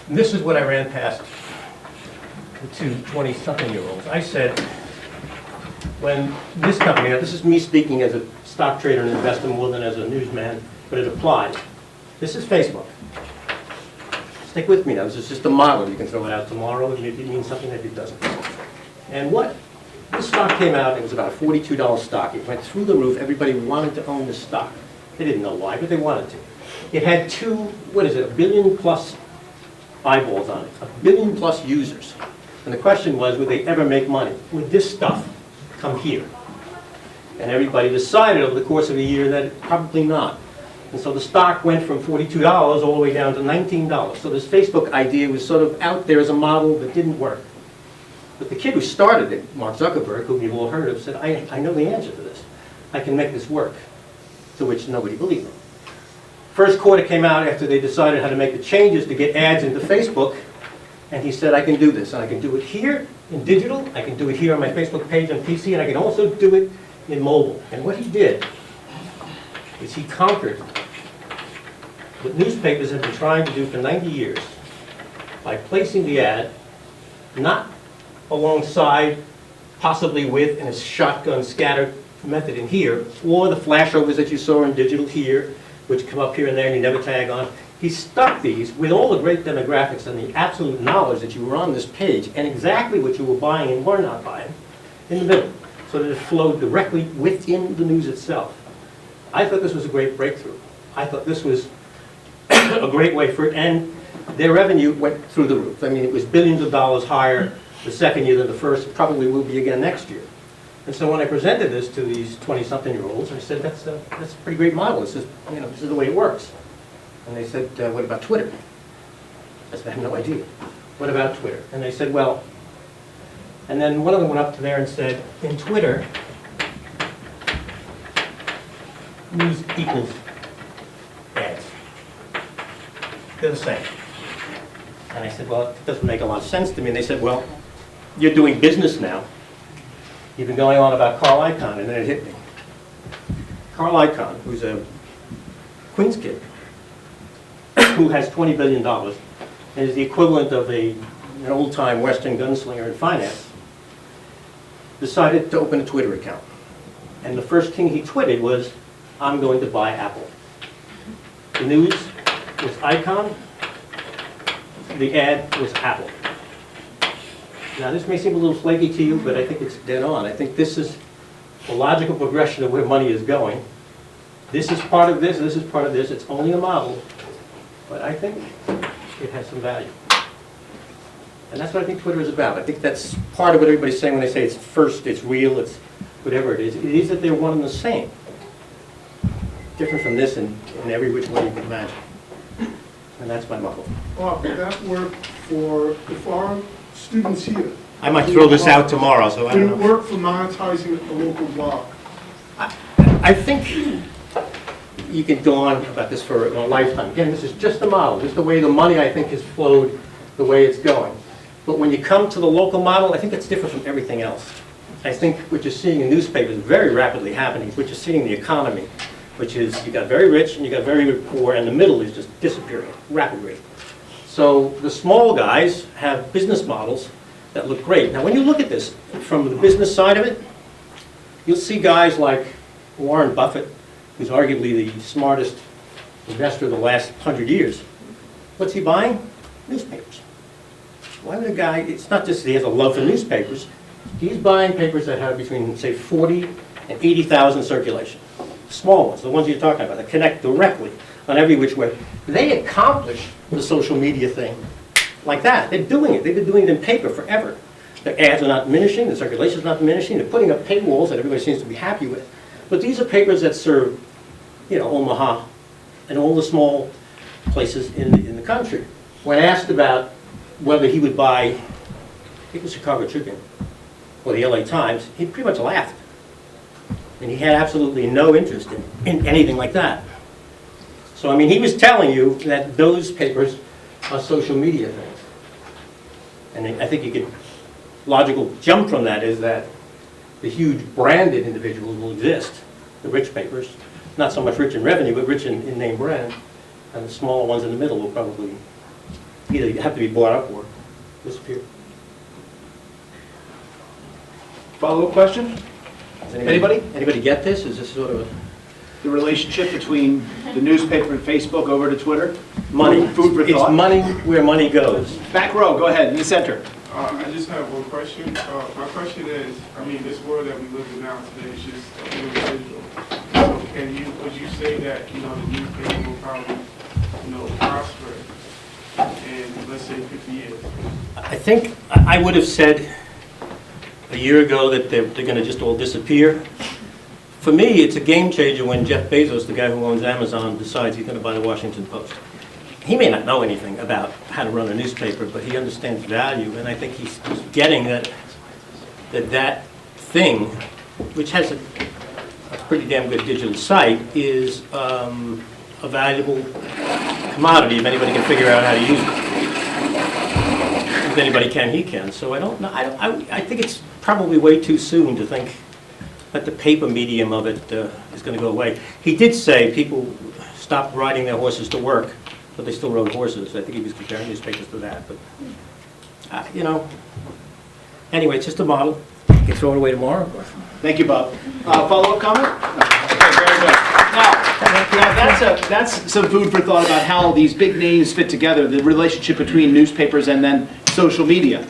And this is what I ran past the two 20-something-year-olds. I said, when this company, now this is me speaking as a stock trader and investor more than as a newsman, but it applies. This is Facebook. Stick with me now. This is just a model. You can throw it out tomorrow if it means something, if it doesn't. And what? This stock came out, it was about a $42 stock. It went through the roof. Everybody wanted to own this stock. They didn't know why, but they wanted to. It had a billion plus eyeballs on it, a billion plus users. And the question was, would they ever make money? Would this stuff come here? And everybody decided over the course of a year that probably not. And so the stock went from $42 all the way down to $19. So this Facebook idea was sort of out there as a model that didn't work. But the kid who started it, Mark Zuckerberg, whom you've all heard of, said, I know the answer to this. I can make this work. To which nobody believed him. First quarter came out after they decided how to make the changes to get ads into Facebook. And he said, I can do this. And I can do it here in digital. I can do it here on my Facebook page on PC. And I can also do it in mobile. And what he did is he conquered what newspapers have been trying to do for 90 years by placing the ad not alongside, possibly with, in a shotgun scatter method in here, or the flashovers that you saw in digital here, which come up here and there and you never tag on. He stuck these with all the great demographics and the absolute knowledge that you were on this page and exactly what you were buying and were not buying in the middle, so that it flowed directly within the news itself. I thought this was a great breakthrough. I thought this was a great way for it, and their revenue went through the roof. I mean, it was billions of dollars higher the second year than the first. It probably will be again next year. And so when I presented this to these 20-something-year-olds, I said, that's a pretty great model. This is, this is the way it works. And they said, what about Twitter? I said, I have no idea. What about Twitter? And they said, well, and then one of them went up to there and said, in Twitter, news equals ads. They're the same. And I said, well, it doesn't make a lot of sense to me. And they said, well, you're doing business now. You've been going on about Carl Icahn, and then it hit me. Carl Icahn, who's a Queens kid, who has $20 billion, and is the equivalent of an old-time Western gunslinger in finance, decided to open a Twitter account. And the first thing he tweeted was, I'm going to buy Apple. The news was Icahn. The ad was Apple. Now, this may seem a little flaky to you, but I think it's dead on. I think this is the logical progression of where money is going. This is part of this is part of this. It's only a model, but I think it has some value. And that's what I think Twitter is about. I think that's part of what everybody's saying when they say it's first, it's real, it's whatever it is. It is that they're one and the same. Different from this in every which way you can imagine. And that's my model. Would that work for if our students here? I might throw this out tomorrow, so I Did don't it know. work for monetizing a local blog? I think you could go on about this for a lifetime. Again, this is just a model, just the way the money, I think, has flowed, the way it's going. But when you come to the local model, I think that's different from everything else. I think what you're seeing in newspapers very rapidly happening is what you're seeing in the economy, which is you got very rich and you got very poor, and the middle is just disappearing rapidly. So the small guys have business models that look great. Now, when you look at this from the business side of it, you'll see guys like Warren Buffett, who's arguably the smartest investor of the last 100 years. What's he buying? Newspapers. Why would a guy, it's not just that he has a love for newspapers, he's buying papers that have between, say, 40 and 80,000 circulation. Small ones, the ones you're talking about, that connect directly on every which way. They accomplish the social media thing like that. They're doing it. They've been doing it in paper forever. Their ads are not diminishing, the circulation is not diminishing, they're putting up paywalls that everybody seems to be happy with. But these are papers that serve, Omaha and all the small places in the country. When asked about whether he would buy, I think the Chicago Tribune or the LA Times, he pretty much laughed. And he had absolutely no interest in anything like that. So, he was telling you that those papers are social media things. And I think you could, logical jump from that is that the huge branded individuals will exist, the rich papers, not so much rich in revenue, but rich in name brand. And the smaller ones in the middle will probably either have to be bought up or disappear. Follow-up question? Does Anybody? Anybody get this? Is this sort of The relationship between the newspaper and Facebook over to Twitter? money? Food for thought? It's money where money goes. Back row, go ahead, in the center. I just have one question. My question is, I mean, this world that we live in now today is just individual. So would you say that, the newspaper will probably, prosper in, let's say, 50 years? I think I would have said a year ago that they're going to just all disappear. For me, it's a game changer when Jeff Bezos, the guy who owns Amazon, decides he's going to buy the Washington Post. He may not know anything about how to run a newspaper, but he understands value, and I think he's getting that thing, which has a pretty damn good digital site, is a valuable commodity if anybody can figure out how to use it. If anybody can, he can. So I don't know. I think it's probably way too soon to think that the paper medium of it is going to go away. He did say people stopped riding their horses to work, but they still rode horses. I think he was comparing newspapers to that. But, anyway, it's just a model. You can throw it away tomorrow. Thank you, Bob. Follow-up comment? Okay, very good. Now that's some food for thought about how these big names fit together, the relationship between newspapers and then social media.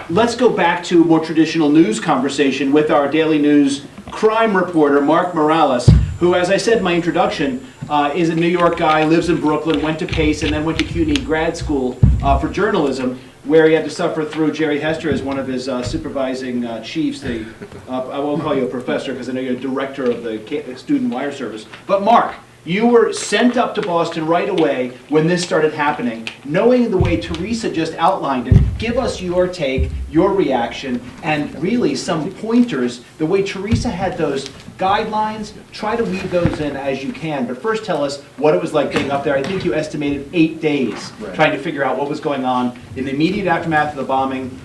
Let's go back to a more traditional news conversation with our daily news crime reporter, Mark Morales, who, as I said in my introduction, is a New York guy, lives in Brooklyn, went to Pace, and then went to Cuny grad school for journalism, where he had to suffer through Jere Hester as one of his supervising chiefs. I won't call you a professor because I know you're a director of the student wire service. But Mark, you were sent up to Boston right away when this started happening. Knowing the way Teresa just outlined it, give us your take, your reaction, and really some pointers. The way Teresa had those guidelines, try to weave those in as you can. But first tell us what it was like being up there. I think you estimated 8 days trying to figure out what was going on in the immediate aftermath of the bombing,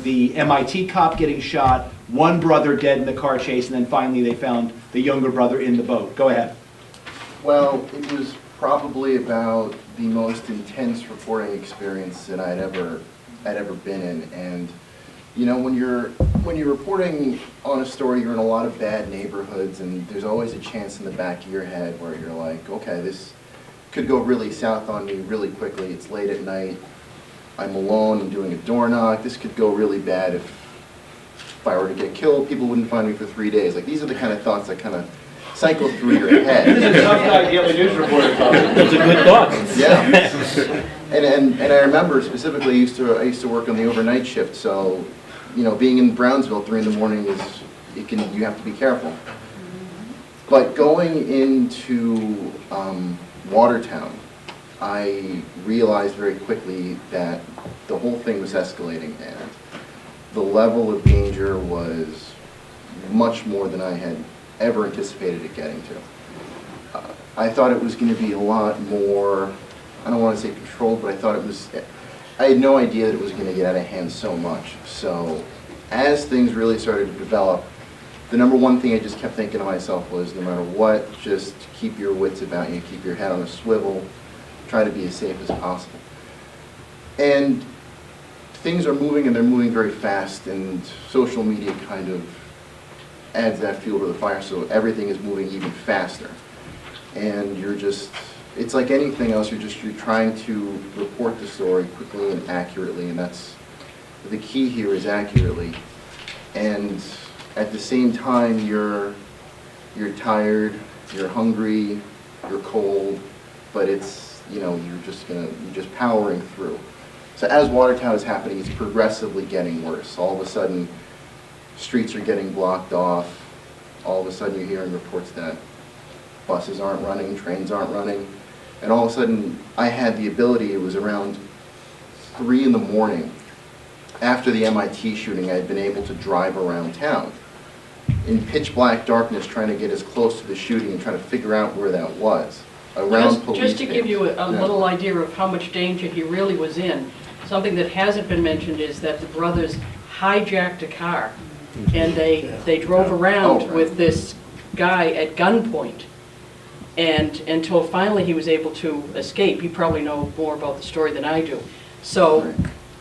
the MIT cop getting shot, one brother dead in the car chase, and then finally they found the younger brother in the boat. Go ahead. Well, it was probably about the most intense reporting experience that I'd ever been in. And when you're reporting on a story, you're in a lot of bad neighborhoods, and there's always a chance in the back of your head where you're like, okay, this could go really south on me really quickly. It's late at night. I'm alone. I'm doing a door knock. This could go really bad if I were to get killed. People wouldn't find me for 3 days. Like, these are the kind of thoughts that kind of cycle through your head. This is a tough guy daily news reporter. That's a good thought. Yeah. And I remember specifically, I used to work on the overnight shift, so being in Brownsville 3 in the morning you have to be careful. But going into Watertown, I realized very quickly that the whole thing was escalating, and the level of danger was much more than I had ever anticipated it getting to. I thought it was going to be a lot more, I don't want to say controlled, but I had no idea that it was going to get out of hand so much. So as things really started to develop, the number one thing I just kept thinking to myself was, no matter what, just keep your wits about you, keep your head on a swivel, try to be as safe as possible. And things are moving, and they're moving very fast, and social media kind of adds that fuel to the fire, so everything is moving even faster. And it's like anything else, you're trying to report the story quickly and accurately, and that's the key here, is accurately. And at the same time, you're tired, you're hungry, you're cold, but it's, you're just powering through. So as Watertown is happening, it's progressively getting worse. All of a sudden, streets are getting blocked off. All of a sudden you're hearing reports that buses aren't running, trains aren't running. And all of a sudden I had the ability, it was around 3 in the morning, after the MIT shooting, I had been able to drive around town in pitch black darkness, trying to get as close to the shooting and try to figure out where that was. Just to give you a little idea of how much danger he really was in, something that hasn't been mentioned is that the brothers hijacked a car, and they drove around with this guy at gunpoint And until finally he was able to escape. You probably know more about the story than I do. So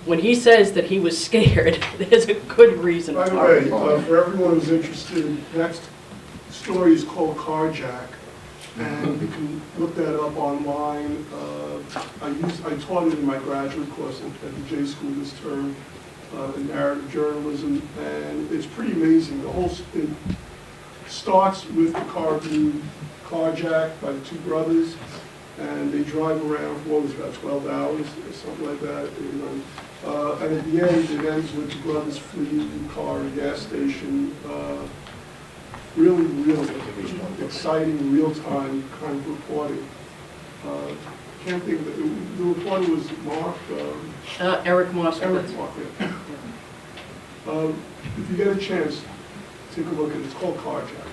when he says that he was scared, there's a good reason By the for it. way, for everyone who's interested, that story is called Carjack, and you can look that up online. I taught it in my graduate course at the J School this term, in narrative journalism, and it's pretty amazing. It starts with the car being carjacked by the two brothers, and they drive around for what was about 12 hours or something like that. And at the end, it ends with the brothers fleeing the car at a gas station. Really, really exciting, real-time kind of reporting. Can't think of it. The reporter was Mark. Eric Moskowitz. Eric Mark, yeah. If you get a chance, take a look at it. It's called Carjack.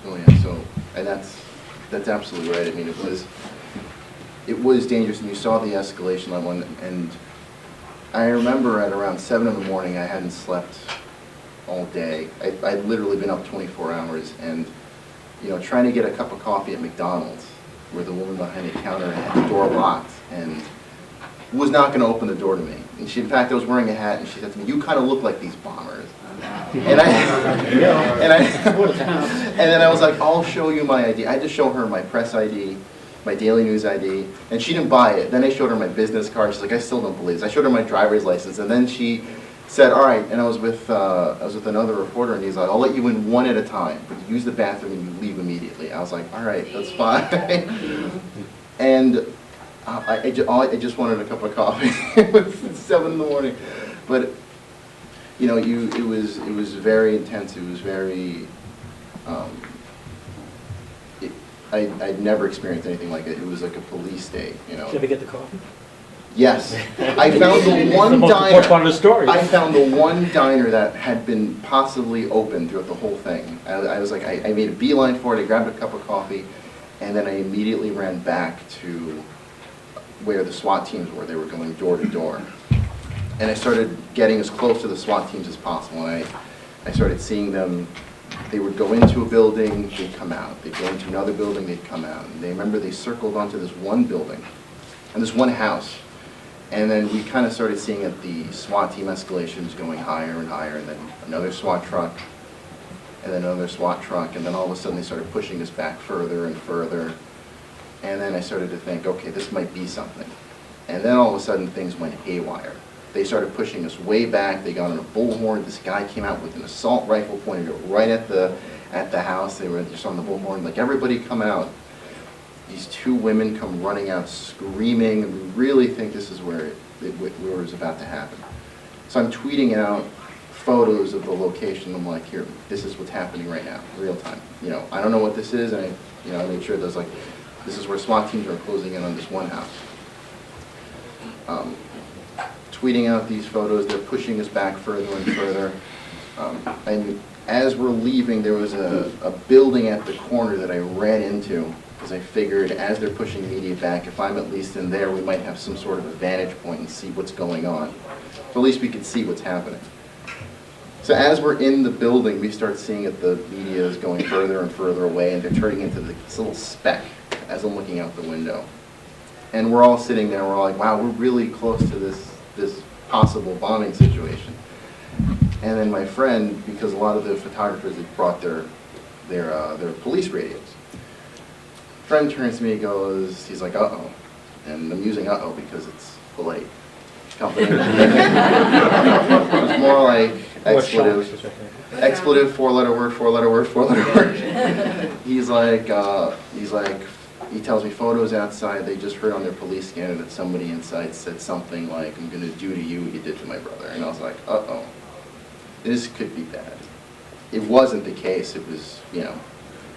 Oh yeah, so, and that's absolutely right. I mean, it was dangerous, and you saw the escalation level, and I remember at around 7 in the morning, I hadn't slept all day. I'd literally been up 24 hours, and, you know, trying to get a cup of coffee at McDonald's, where the woman behind the counter had the door locked, and was not going to open the door to me. And she, in fact, I was wearing a hat, and she said to me, "You kind of look like these bombers." And then I was like, "I'll show you my ID." I had to show her my press ID, my Daily News ID, and she didn't buy it. Then I showed her my business card. She's like, "I still don't believe this." I showed her my driver's license, and then she said, "All right." And I was with another reporter, and he's like, "I'll let you in one at a time, but you use the bathroom and you leave immediately." I was like, "All right, that's fine." And I just wanted a cup of coffee. It was 7 in the morning, but you know, it was very intense. It was very. I'd never experienced anything like it. It was like a police state, you know. Did you ever get the coffee? Yes, I found the one the most diner. important part of the story. I found the one diner that had been possibly open throughout the whole thing. I was like, I made a beeline for it. I grabbed a cup of coffee, and then I immediately ran back to where the SWAT teams were. They were going door to door, and I started getting as close to the SWAT teams as possible. And I started seeing them. They would go into a building, they'd come out. They'd go into another building, they'd come out. And they circled onto this one building and this one house. And then we kind of started seeing that the SWAT team escalations going higher and higher, and then another SWAT truck, and then another SWAT truck, and then all of a sudden they started pushing us back further and further. And then I started to think, okay, this might be something. And then all of a sudden things went haywire. They started pushing us way back. They got on a bullhorn. This guy came out with an assault rifle, pointed it right at the house. They were just on the bullhorn, like, "Everybody come out." These two women come running out screaming, and we really think this is where it was about to happen. So I'm tweeting out photos of the location. I'm like, "Here, this is what's happening right now, real time." You know, I don't know what this is, and I made sure there's like, this is where SWAT teams are closing in on this one house. Tweeting out these photos, they're pushing us back further and further. And as we're leaving, there was a building at the corner that I ran into, because I figured as they're pushing media back, if I'm at least in there, we might have some sort of a vantage point and see what's going on. So at least we could see what's happening. So as we're in the building, we start seeing that the media is going further and further away, and they're turning into this little speck as I'm looking out the window. And we're all sitting there, we're all like, wow, we're really close to this possible bombing situation. And then my friend, because a lot of the photographers had brought their police radios, friend turns to me and goes, he's like, "Uh-oh." And I'm using "uh-oh" because it's polite. Company. It was more like expletive, four-letter word, four-letter word, four-letter word. He tells me photos outside, they just heard on their police scanner that somebody inside said something like, "I'm gonna do to you what you did to my brother." And I was like, uh-oh, this could be bad. It wasn't the case. It was, you know,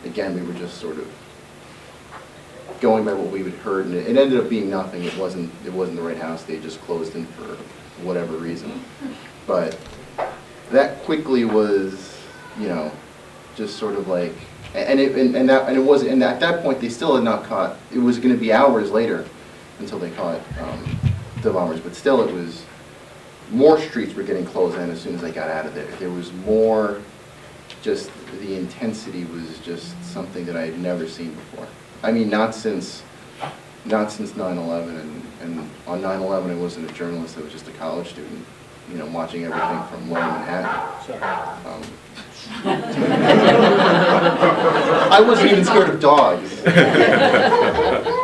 again, we were just sort of going by what we had heard, and it ended up being nothing. It wasn't the right house. They just closed in for whatever reason. But that quickly was, you know, just sort of like, and at that point they still had not caught. It was going to be hours later until they caught the bombers, but still it was more streets were getting closed in as soon as they got out of there. There was more just the intensity was just something that I had never seen before. I mean, not since 9/11, and on 9/11 I wasn't a journalist, I was just a college student, you know, watching everything from Lower Manhattan. I wasn't even scared of dogs.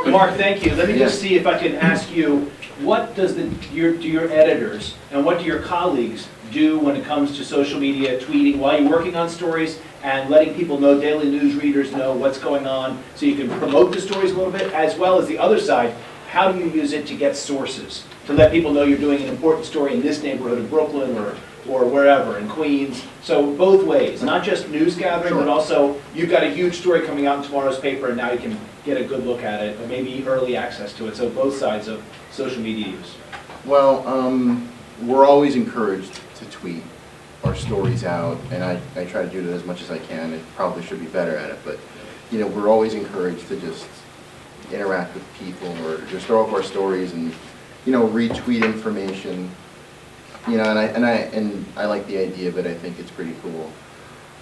Mark, thank you. Let me just Yes. see if I can ask you, what does do your editors and what do your colleagues do when it comes to social media, tweeting, while you're working on stories and letting people know, daily news readers know what's going on, so you can promote the stories a little bit, as well as the other side, how do you use it to get sources? To let people know you're doing an important story in this neighborhood of Brooklyn or wherever, in Queens. So both ways, not just news gathering, but also you've got a huge story coming out in tomorrow's paper and now you can get a good look at it, or maybe early access to it. So both sides of social media use. Well, we're always encouraged to tweet our stories out, and I try to do it as much as I can. I probably should be better at it, but, you know, we're always encouraged to just interact with people or just throw up our stories and, you know, retweet information. You know, and I like the idea of it. I think it's pretty cool.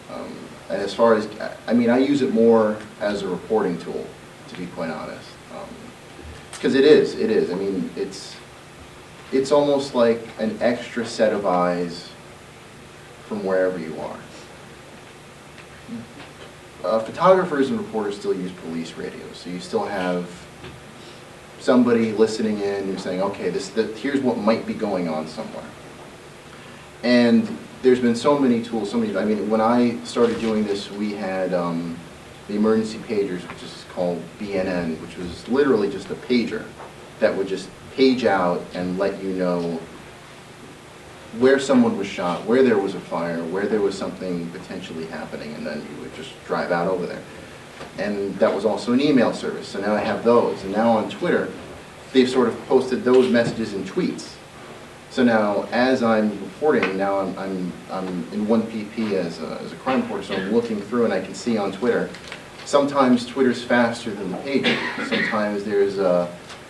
And as far as, I mean, I use it more as a reporting tool, to be quite honest. Because it is. I mean, it's almost like an extra set of eyes from wherever you are. Photographers and reporters still use police radios, so you still have somebody listening in who's saying, okay, here's what might be going on somewhere. And there's been so many tools, I mean, when I started doing this, we had the emergency pagers, which is called BNN, which was literally just a pager that would just page out and let you know where someone was shot, where there was a fire, where there was something potentially happening, and then you would just drive out over there. And that was also an email service, so now I have those. And now on Twitter, they've sort of posted those messages in tweets. So now, as I'm reporting, now I'm in 1PP as a crime reporter, so I'm looking through and I can see on Twitter. Sometimes Twitter's faster than the pager. Sometimes there's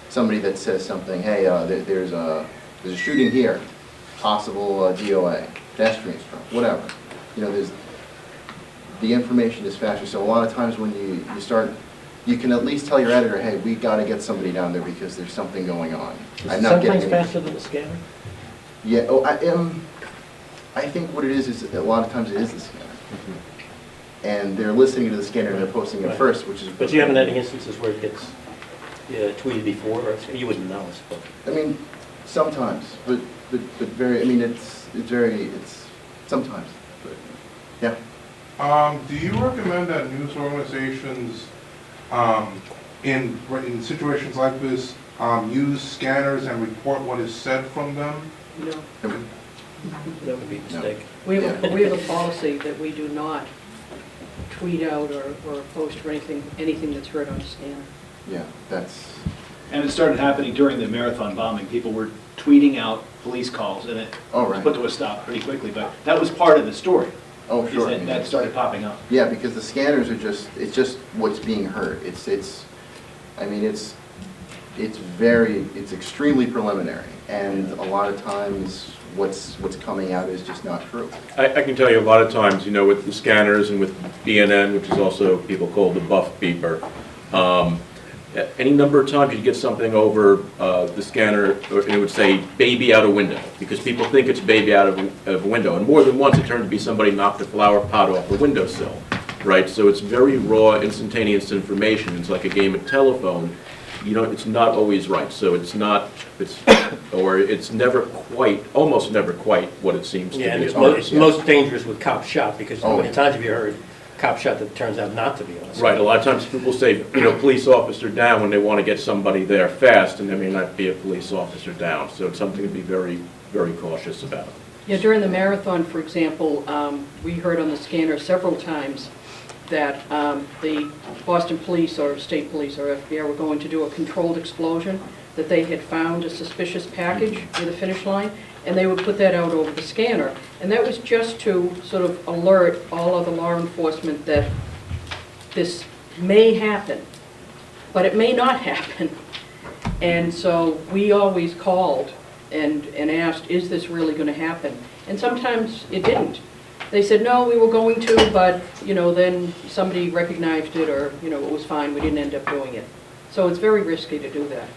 somebody that says something, hey, there's a shooting here, possible DOA, pedestrian stroke, whatever. You know, the information is faster. So a lot of times when you start, you can at least tell your editor, hey, we got to get somebody down there because there's something going on. I'm not getting sometimes faster than the scanner? Yeah, I think what it is a lot of times it is the scanner. And they're listening to the scanner and they're posting it Right. first, which is... But you haven't had any instances where it gets tweeted before, or you wouldn't know, I suppose. I mean, sometimes, but very, I mean, it's sometimes, but, yeah. Do you recommend that news organizations, in situations like this, use scanners and report what is said from them? No. That would be a mistake. We have a policy that we do not tweet out or post or anything that's heard on a scanner. Yeah, that's... And it started happening during the marathon bombing. People were tweeting out police calls and it Oh, was right. put to a stop pretty quickly. But that was part of the story. Oh, sure. Is that started popping up. Yeah, because the scanners are it's just what's being heard. I mean, it's extremely preliminary, and a lot of times what's coming out is just not true. I can tell you a lot of times, you know, with the scanners and with BNN, which is also people call the buff beeper, any number of times you get something over the scanner, and it would say baby out a window, because people think it's baby out of a window. And more than once it turned to be somebody knocked a flower pot off a windowsill, right? So it's very raw, instantaneous information. It's like a game of telephone. You know, it's not always right. So it's never quite, almost never quite what it seems to be. Yeah, and it's Yeah. most dangerous with cop shot, because how many yeah. times have you heard cop shot that turns out not to be on a Right, a lot of times people say, you know, police officer down when they want to get somebody there fast, and there may not be a police officer down. So it's something to be very, very cautious about. Yeah, during the marathon, for example, we heard on the scanner several times that the Boston police or state police or FBI were going to do a controlled explosion, that they had found a suspicious package near the finish line, and they would put that out over the scanner. And that was just to sort of alert all other law enforcement that this may happen, but it may not happen. And so we always called and asked, is this really going to happen? And sometimes it didn't. They said, no, we were going to, but, then somebody recognized it, or, it was fine, we didn't end up doing it. So it's very risky to do that.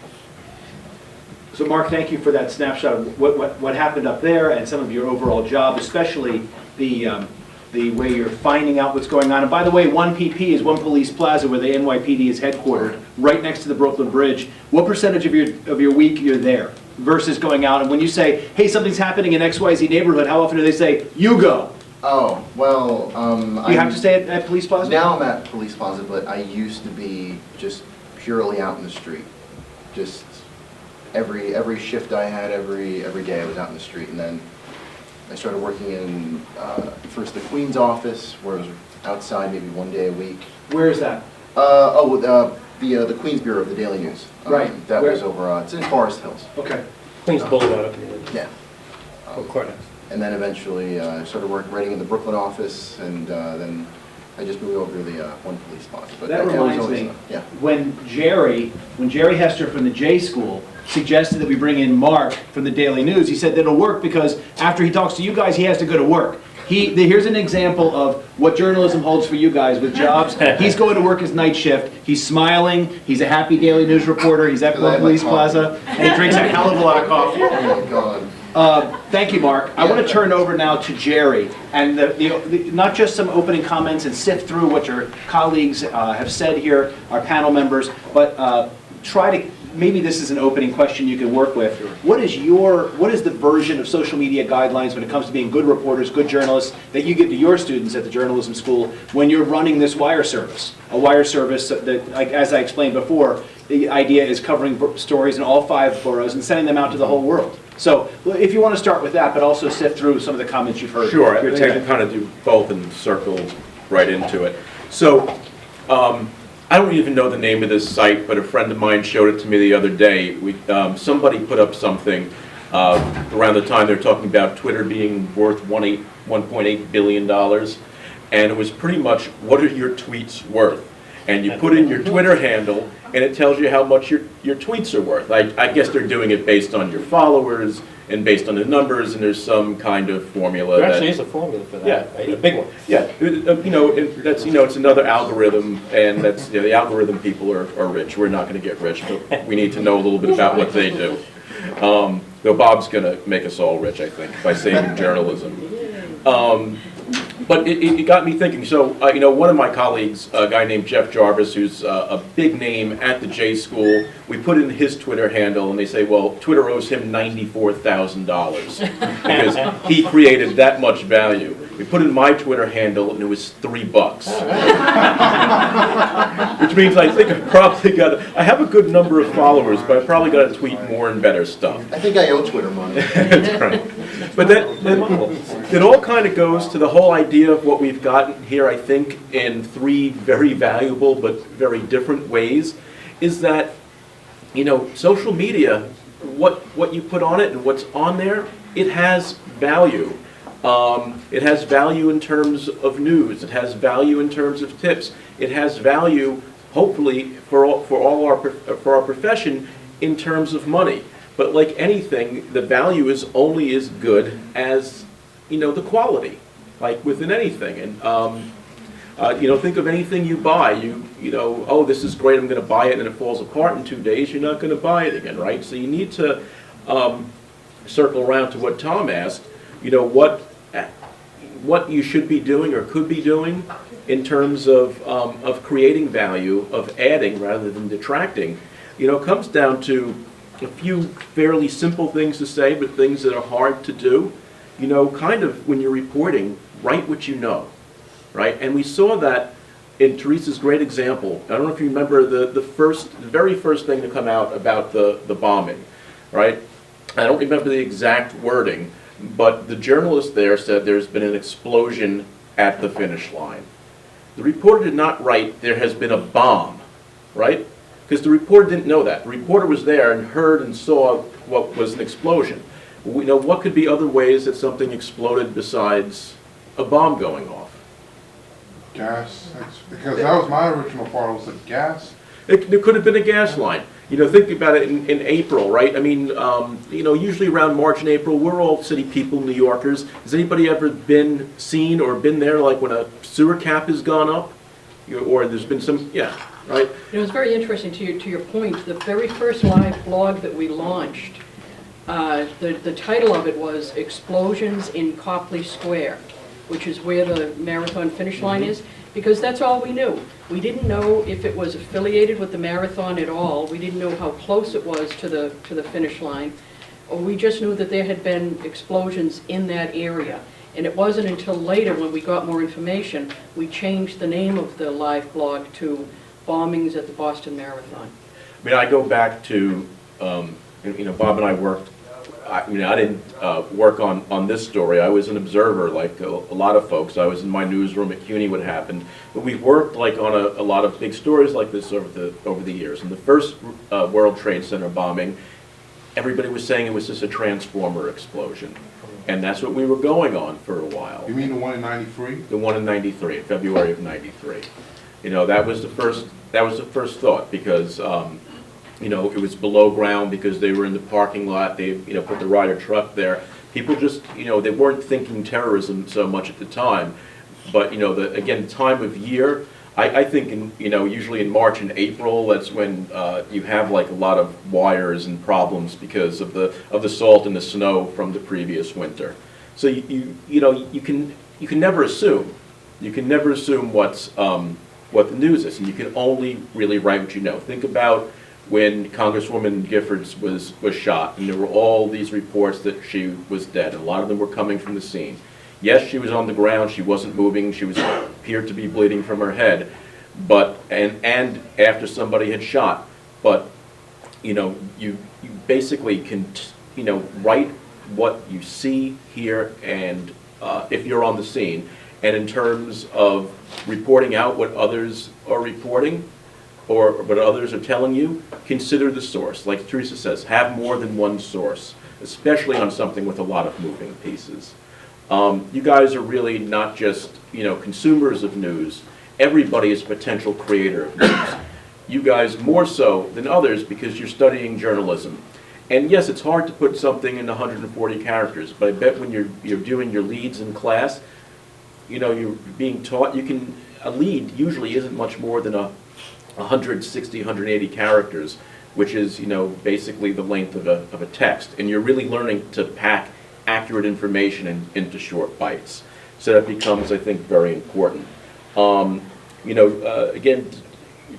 So Mark, thank you for that snapshot of what happened up there and some of your overall job, especially the way you're finding out what's going on. And by the way, 1PP is One Police Plaza, where the NYPD is headquartered, right next to the Brooklyn Bridge. What percentage of your week you're there versus going out? And when you say, hey, something's happening in XYZ neighborhood, how often do they say, you go? Oh, well, You have to stay at Police Plaza? Now I'm at Police Plaza, but I used to be just purely out in the street. Just every shift I had, every day I was out in the street, and then I started working in first the Queen's office, where I was outside maybe one day a week. Where is that? The Queen's Bureau of the Daily News. Right. That Where? was over. It's in Forest Hills. Okay. Queens Boulevard up in the Yeah. courthouse. And then eventually I started writing in the Brooklyn office, and then I just moved over to the One Police Plaza. But That was reminds always, me, yeah. when Jere Hester from the J School suggested that we bring in Mark from the Daily News, he said that it'll work because after he talks to you guys, he has to go to work. Here's an example of what journalism holds for you guys with jobs. He's going to work his night shift. He's smiling. He's a happy Daily News reporter. He's at One Police Plaza, and he drinks a hell of a lot of coffee. Oh my God. Thank you, Mark. I want to turn over now to Jere, and not just some opening comments and sift through what your colleagues have said here, our panel members, but try to, maybe this is an opening question you can work with. What is the version of social media guidelines when it comes to being good reporters, good journalists, that you give to your students at the journalism school when you're running this wire service? A wire service that, like, as I explained before, the idea is covering stories in all 5 boroughs and sending them out to the whole world. So if you want to start with that, but also sift through some of the comments you've heard. Sure, I think I can kind of do both and circle right into it. So, I don't even know the name of this site, but a friend of mine showed it to me the other day. Somebody put up something around the time they're talking about Twitter being worth $1.8 billion, and it was pretty much, what are your tweets worth? And you put in your Twitter handle, and it tells you how much your tweets are worth. I guess they're doing it based on your followers and based on the numbers, and there's some kind of formula. There actually is a formula for that, Yeah. right? A big one. Yeah, it's another algorithm, and that's, the algorithm people are rich. We're not going to get rich, but we need to know a little bit about what they do. Though Bob's going to make us all rich, I think, by saving journalism. But it got me thinking. So, one of my colleagues, a guy named Jeff Jarvis, who's a big name at the J School, we put in his Twitter handle, and they say, well, Twitter owes him $94,000 because he created that much value. We put in my Twitter handle, and it was $3. Which means I think I have a good number of followers, but I probably got to tweet more and better stuff. I think I owe Twitter money. That's right. But it all kind of goes to the whole idea of what we've gotten here, I think, in 3 very valuable but very different ways, is that, social media, what you put on it and what's on there, it has value. It has value in terms of news. It has value in terms of tips. It has value, hopefully, for our profession in terms of money. But like anything, the value is only as good as, the quality, like within anything. And, think of anything you buy. Oh, this is great, I'm going to buy it, and it falls apart in 2 days. You're not going to buy it again, right? So you need to circle around to what Tom asked, what you should be doing or could be doing in terms of creating value, of adding rather than detracting. Comes down to a few fairly simple things to say, but things that are hard to do. Kind of when you're reporting, write what you know, right? And we saw that in Teresa's great example. I don't know if you remember the very first thing to come out about the bombing, right? I don't remember the exact wording, but the journalist there said there's been an explosion at the finish line. The reporter did not write, there has been a bomb, right? Because the reporter didn't know that. The reporter was there and heard and saw what was an explosion. What could be other ways that something exploded besides a bomb going off? Gas, because that was my original part, was the gas. There could have been a gas line. Think about it in April, right? I mean, usually around March and April, we're all city people, New Yorkers. Has anybody ever seen or been there, like when a sewer cap has gone up? Or there's been some, yeah, right? It's very interesting to your point. The very first live blog that we launched, the title of it was Explosions in Copley Square, which is where the marathon finish line is, because that's all we knew. We didn't know if it was affiliated with the marathon at all. We didn't know how close it was to the finish line. Or we just knew that there had been explosions in that area. And it wasn't until later, when we got more information, we changed the name of the live blog to Bombings at the Boston Marathon. I mean, I go back to, Bob and I worked, I didn't work on this story. I was an observer, like a lot of folks. I was in my newsroom at Cuny when it happened. But we worked like on a lot of big stories like this over the years. And the first World Trade Center bombing, everybody was saying it was just a transformer explosion. And that's what we were going on for a while. You mean the one in '93? The one in '93, February of '93. That was the first thought, because it was below ground, because they were in the parking lot. They put the Ryder truck there. People just they weren't thinking terrorism so much at the time, but the time of year. I think usually in March and April, that's when you have like a lot of wires and problems because of the salt and the snow from the previous winter. So you can never assume. You can never assume what the news is, and you can only really write what you know. Think about when Congresswoman Giffords was shot, and there were all these reports that she was dead, and a lot of them were coming from the scene. Yes, she was on the ground, she wasn't moving, she appeared to be bleeding from her head, but, and after somebody had shot, but, you basically can, write what you see, hear, and if you're on the scene, and in terms of reporting out what others are reporting, or what others are telling you, consider the source. Like Teresa says, have more than one source, especially on something with a lot of moving pieces. You guys are really not just, consumers of news. Everybody is a potential creator of news. You guys more so than others because you're studying journalism. And yes, it's hard to put something in 140 characters, but I bet when you're doing your leads in class, you're being taught, a lead usually isn't much more than 160, 180 characters, which is, basically the length of a text. And you're really learning to pack accurate information into short bites. So that becomes, I think, very important. Again,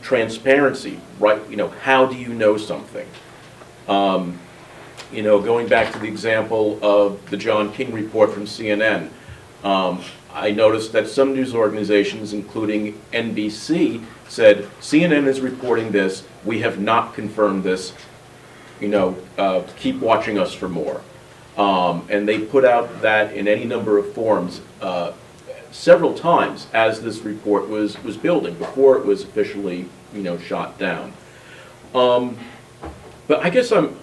transparency, right? How do you know something? Going back to the example of the John King report from CNN, I noticed that some news organizations, including NBC, said, CNN is reporting this, we have not confirmed this, keep watching us for more. And they put out that in any number of forms several times as this report was building, before it was officially, shot down. But I guess I'm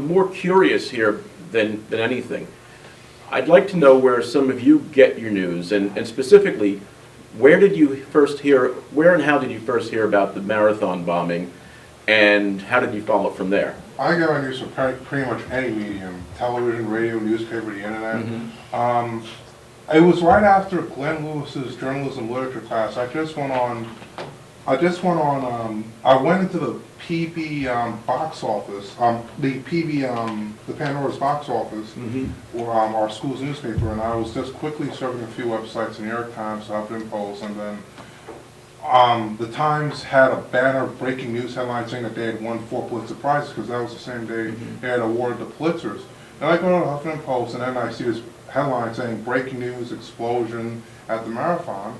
more curious here than anything. I'd like to know where some of you get your news, and specifically, where and how did you first hear about the marathon bombing, and how did you follow it from there? I get my news from pretty much any medium: television, radio, newspaper, the internet. It was right after Glenn Lewis's journalism literature class. I went into the PB box office, the Pandora's box office, or our school's newspaper, and I was just quickly surfing a few websites, the New York Times, the Huffington Post, and then the Times had a banner breaking news headline saying that they had won 4 Pulitzer Prizes, because that was the same day they had awarded the Pulitzers. And I go to the Huffington Post, and then I see this headline saying breaking news explosion at the marathon,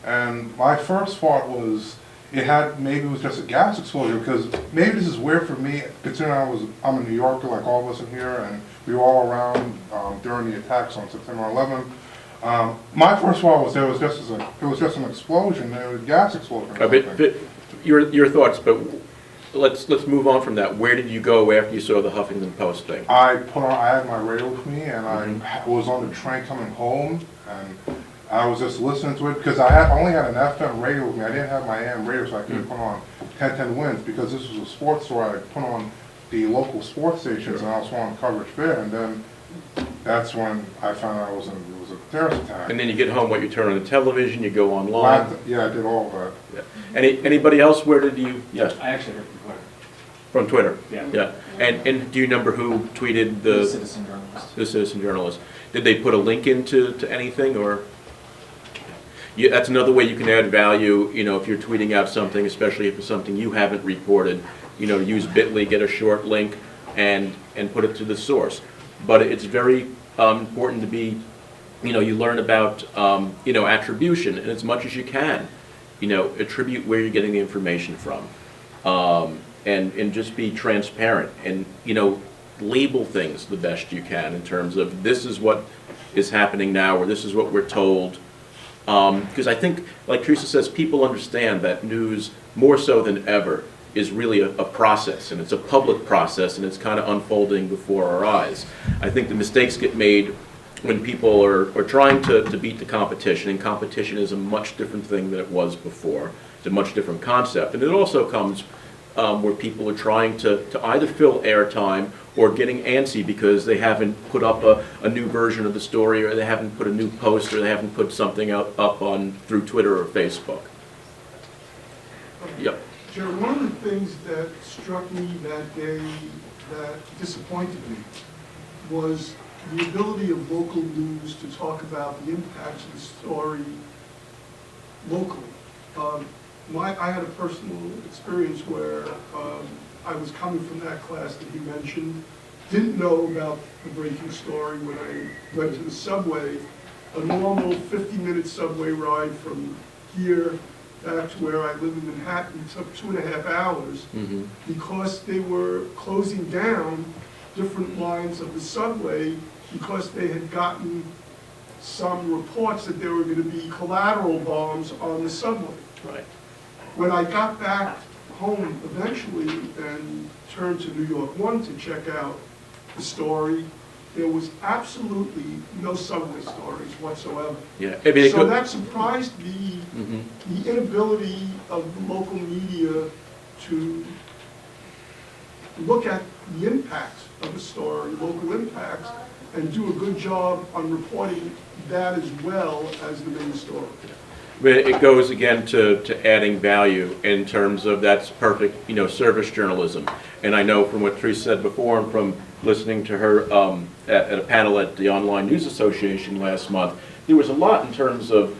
and my first thought was maybe it was just a gas explosion, because maybe this is weird for me, considering I'm a New Yorker like all of us in here, and we were all around during the attacks on September 11th. My first thought was it was just an explosion, it was a gas explosion. But your thoughts, but let's move on from that. Where did you go after you saw the Huffington Post thing? I had my radio with me, and I was on the train coming home, and I was just listening to it, because only had an FM radio with me. I didn't have my AM radio, so I couldn't put on 1010 Wins, because this was a sports store. I put on the local sports stations, and I was wanting coverage there, and then that's when I found out it was a terrorist attack. And then you get home, you turn on the television, you go online. Yeah, I did all of that. Yeah. Anybody else, where did you, yes, I actually heard from Twitter. from Twitter? Yeah. Yeah, and do you remember who tweeted The citizen journalist. the citizen journalist? Did they put a link into anything, or? Yeah, that's another way you can add value, if you're tweeting out something, especially if it's something you haven't reported, use Bitly, get a short link, and put it to the source. But it's very important to be, you learn about, attribution, and as much as you can, attribute where you're getting the information from. And just be transparent, and, label things the best you can in terms of this is what is happening now, or this is what we're told. Because I think, like Teresa says, people understand that news, more so than ever, is really a process, and it's a public process, and it's kind of unfolding before our eyes. I think the mistakes get made when people are trying to beat the competition, and competition is a much different thing than it was before. It's a much different concept, and it also comes where people are trying to either fill airtime or getting antsy because they haven't put up a new version of the story, or they haven't put a new post, or they haven't put something up through Twitter or Facebook. Yep. Jere, one of the things that struck me that day that disappointed me was the ability of local news to talk about the impacts of the story locally. I had a personal experience where I was coming from that class that he mentioned, didn't know about the breaking story when I went to the subway. A normal 50-minute subway ride from here back to where I live in Manhattan took 2.5 hours because they were closing down different lines of the subway because they had gotten some reports that there were going to be collateral bombs on the subway. Right. When I got back home eventually and turned to New York One to check out the story, there was absolutely no subway stories whatsoever. Yeah. So that surprised me, the inability of the local media to look at the impacts of the story, local impacts, and do a good job on reporting that as well as the main story. But it goes again to adding value in terms of that's perfect, service journalism. And I know from what Teresa said before, and from listening to her at a panel at the Online News Association last month, there was a lot in terms of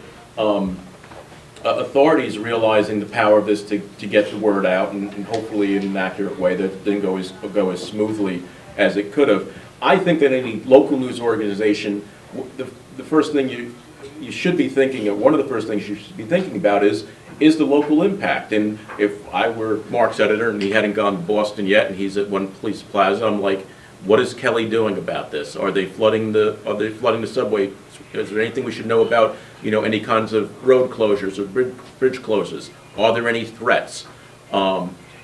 authorities realizing the power of this to get the word out, and hopefully in an accurate way that didn't go as smoothly as it could have. I think that any local news organization, the first thing you should be thinking of, one of the first things you should be thinking about is the local impact. And if I were Mark's editor and he hadn't gone to Boston yet and he's at One Police Plaza, I'm like, what is Kelly doing about this? Are they flooding the subway? Is there anything we should know about, any kinds of road closures or bridge closures? Are there any threats?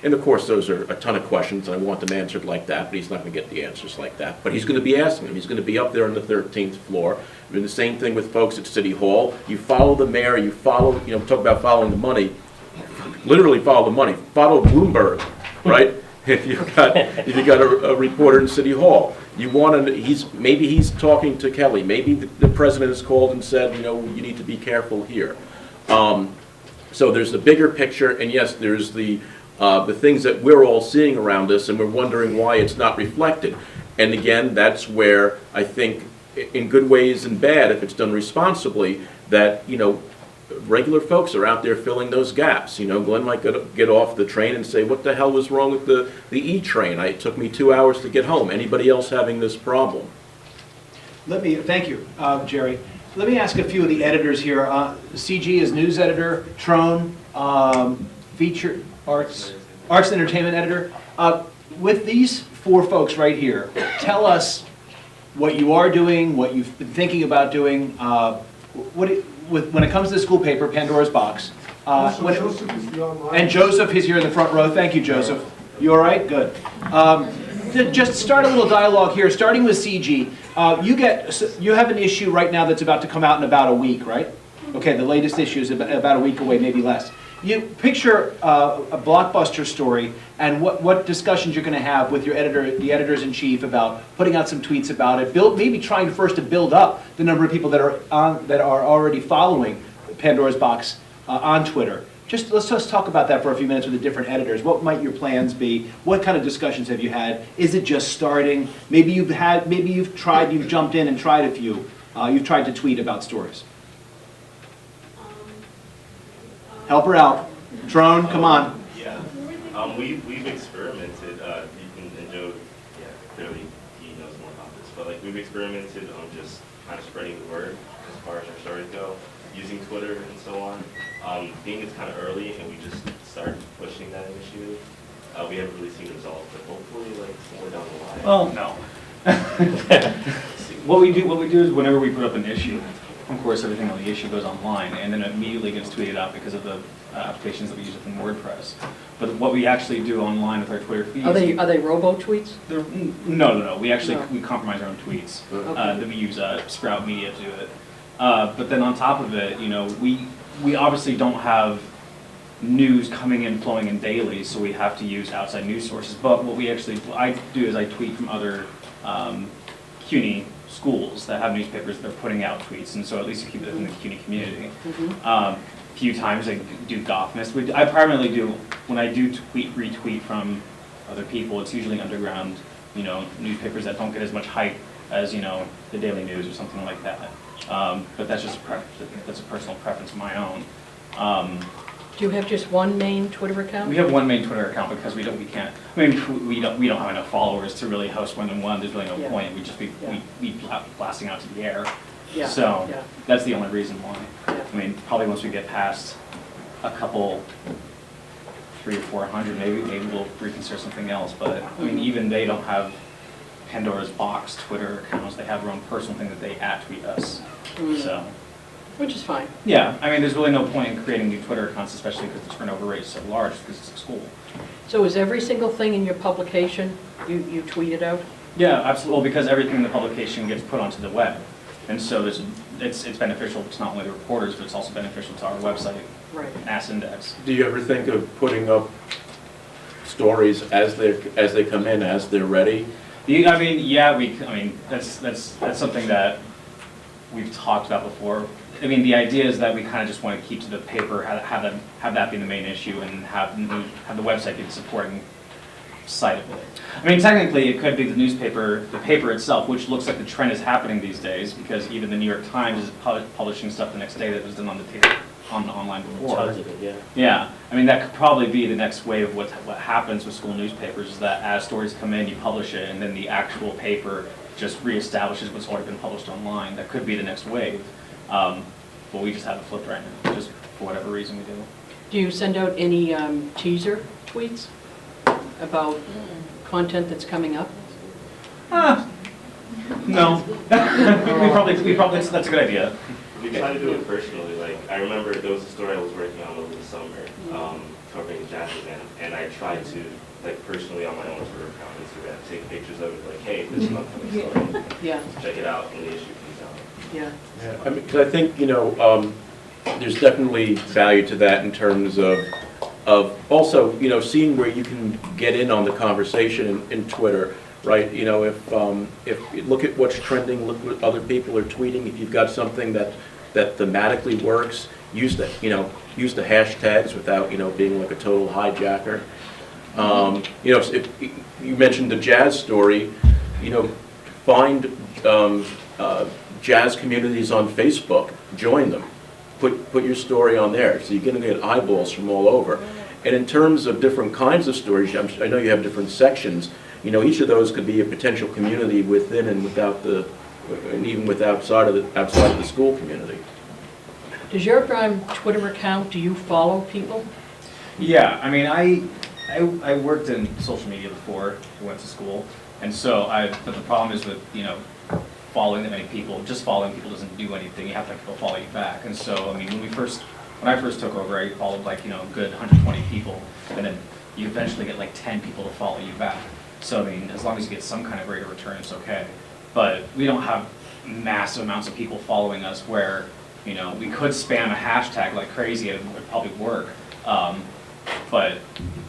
And of course, those are a ton of questions, and I want them answered like that, but he's not going to get the answers like that. But he's going to be asking them. He's going to be up there on the 13th floor. I mean, the same thing with folks at City Hall. You follow the mayor, you follow, talk about following the money. Literally follow the money. Follow Bloomberg, right? If you've got a reporter in City Hall, you want to. Maybe he's talking to Kelly. Maybe the president has called and said, you need to be careful here. So there's the bigger picture, and yes, there's the things that we're all seeing around us, and we're wondering why it's not reflected. And again, that's where I think, in good ways and bad, if it's done responsibly, that regular folks are out there filling those gaps. Glenn might get off the train and say, what the hell was wrong with the E train? It took me 2 hours to get home. Anybody else having this problem? Thank you, Jerry. Let me ask a few of the editors here. CG is news editor, Trone, feature arts and entertainment editor. With these 4 folks right here, tell us what you are doing, what you've been thinking about doing. When it comes to the school paper, Pandora's Box. Joseph is the online. And Joseph is here in the front row. Thank you, Joseph. You all right? Good. to just start a little dialogue here, starting with CG. You have an issue right now that's about to come out in about a week, right? Okay, the latest issue is about a week away, maybe less. You picture a blockbuster story and what discussions you're going to have with your editor, the editors-in-chief, about putting out some tweets about it, maybe trying first to build up the number of people that are already following Pandora's Box on Twitter. Let's just talk about that for a few minutes with the different editors. What might your plans be? What kind of discussions have you had? Is it just starting? Maybe you've jumped in and tried a few. You've tried to tweet about stories. Help her out. Drone, come on. Yeah. We've experimented, and Joe, yeah, clearly he knows more about this, but like we've experimented on just kind of spreading the word as far as our stories go, using Twitter and so on. Being it's kind of early and we just started pushing that initiative, we haven't really seen results, but hopefully like somewhere down the line. Well, no. What we do is whenever we put up an issue, of course, everything on the issue goes online and then immediately gets tweeted out because of the applications that we use within WordPress. But what we actually do online with our Twitter feeds... Are they robo tweets? No. We actually No. we compromise our own tweets. Okay. That we use Sprout Media to do it. But then on top of it, we obviously don't have news coming in, flowing in daily, so we have to use outside news sources. But what I do is I tweet from other Cuny schools that have newspapers that are putting out tweets, and so at least you keep it in the Cuny community. A few times I do Gothmist. I primarily do, when I do retweet from other people, it's usually underground, newspapers that don't get as much hype as, the Daily News or something like that. But that's just that's a personal preference of my own. Do you have just one main Twitter account? We have one main Twitter account because we don't have enough followers to really host more than one. There's really no Yeah. point. We just be blasting out to the air. Yeah. So Yeah. that's the only reason why. Yeah. Probably once we get past a couple, 300 or 400, maybe we'll reconsider something else. But even they don't have Pandora's Box Twitter accounts. They have their own personal thing that they @tweet us. So. Which is fine. Yeah, there's really no point in creating new Twitter accounts, especially because the turnover rate is so large because it's a school. So is every single thing in your publication, you tweet it out? Yeah, absolutely, well, because everything in the publication gets put onto the web. And so it's beneficial to not only the reporters, but it's also beneficial to our website, Right. Asst Index. Do you ever think of putting up stories as they come in, as they're ready? That's something that we've talked about before. The idea is that we kind of just want to keep to the paper, have that be the main issue, and have the website be the supporting side of it. Technically, it could be the newspaper, the paper itself, which looks like the trend is happening these days, because even the New York Times is publishing stuff the next day that was done on the paper, on the online before. Tons of it, yeah. Yeah, that could probably be the next wave of what happens with school newspapers, is that as stories come in, you publish it, and then the actual paper just reestablishes what's already been published online. That could be the next wave. But we just have it flipped right now, just for whatever reason we do. Do you send out any teaser tweets about content that's coming up? No. we probably, that's a good idea. We try to do it personally. Like I remember there was a story I was working on over the summer, covering a jazz event, and I tried to personally on my own Twitter account, Instagram, take pictures of it. Like, hey, this is an upcoming story. Yeah. Check it out when the issue comes out. Yeah. Because I think, there's definitely value to that in terms of also, seeing where you can get in on the conversation in Twitter, right? If you look at what's trending, look what other people are tweeting, if you've got something that thematically works, use the hashtags without, being like a total hijacker. If you mentioned the jazz story, find jazz communities on Facebook, join them, put your story on there, so you're going to get eyeballs from all over. And in terms of different kinds of stories, I know you have different sections. Each of those could be a potential community within and without and even outside of the school community. Does your Twitter account, do you follow people? Yeah, I worked in social media before I went to school, and so but the problem is with, following that many people, just following people doesn't do anything. You have to have people follow you back. And so, when I first took over, I followed a good 120 people, and then you eventually get 10 people to follow you back. So, I mean, as long as you get some kind of rate of return, it's okay. But we don't have massive amounts of people following us where, you know, we could spam a hashtag like crazy and it would probably work. But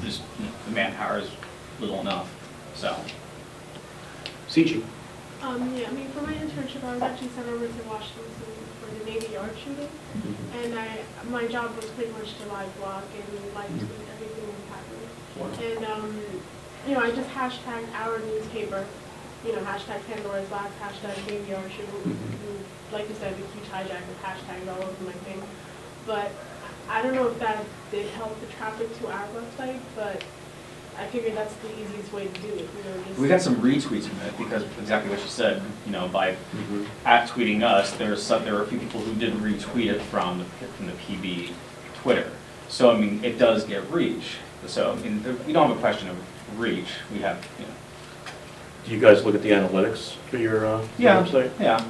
just the manpower is little enough, so. Sichi. Yeah, I mean, for my internship, I was actually sent over to Washington for the Navy art shooting, and my job was pretty much to live blog and live tweet everything that was happening. And, you know, I just hashtagged our newspaper, you know, hashtag Pandora's Box, hashtag Navy art shooting. Like you said, the huge hijack of hashtags all over my thing. But I don't know if that did help the traffic to our website, but I figured that's the easiest way to do it, you know, just. We got some retweets from it because exactly what you said, you know, by @tweeting us, there were a few people who did retweet it from the PB Twitter. So, I mean, it does get reach. So, I mean, we don't have a question of reach. We have, you know. Do you guys look at the analytics for your website? Yeah.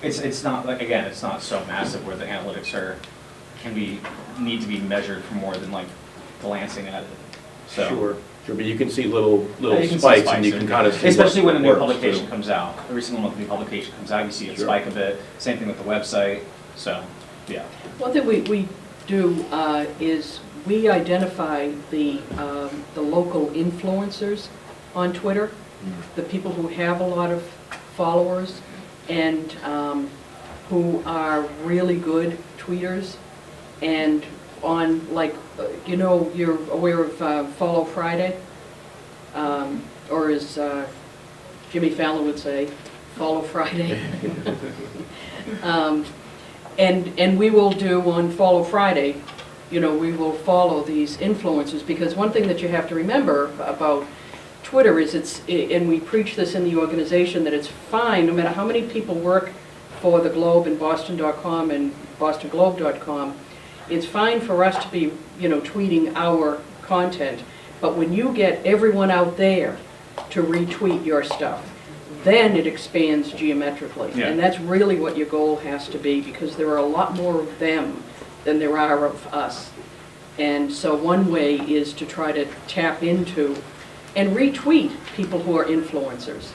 It's not, like, again, it's not so massive where the analytics need to be measured for more than like glancing at it. So. Sure, but you can see little Yeah, you can see spikes and you can kind of see especially when a new works, publication too. comes out. Every single month a new publication comes out, you see it Sure. spike a bit. Same thing with the website, so, yeah. One thing we do is we identify the local influencers on Twitter, the people who have a lot of followers and who are really good tweeters. And on, like, you know, you're aware of Follow Friday? Or as Jimmy Fallon would say, Follow Friday. And we will do on Follow Friday, you know, we will follow these influencers, because one thing that you have to remember about Twitter is and we preach this in the organization, that it's fine, no matter how many people work for the Globe and Boston.com and BostonGlobe.com, it's fine for us to be, you know, tweeting our content, but when you get everyone out there to retweet your stuff, then it expands geometrically. Yeah. And that's really what your goal has to be, because there are a lot more of them than there are of us. And so one way is to try to tap into and retweet people who are influencers.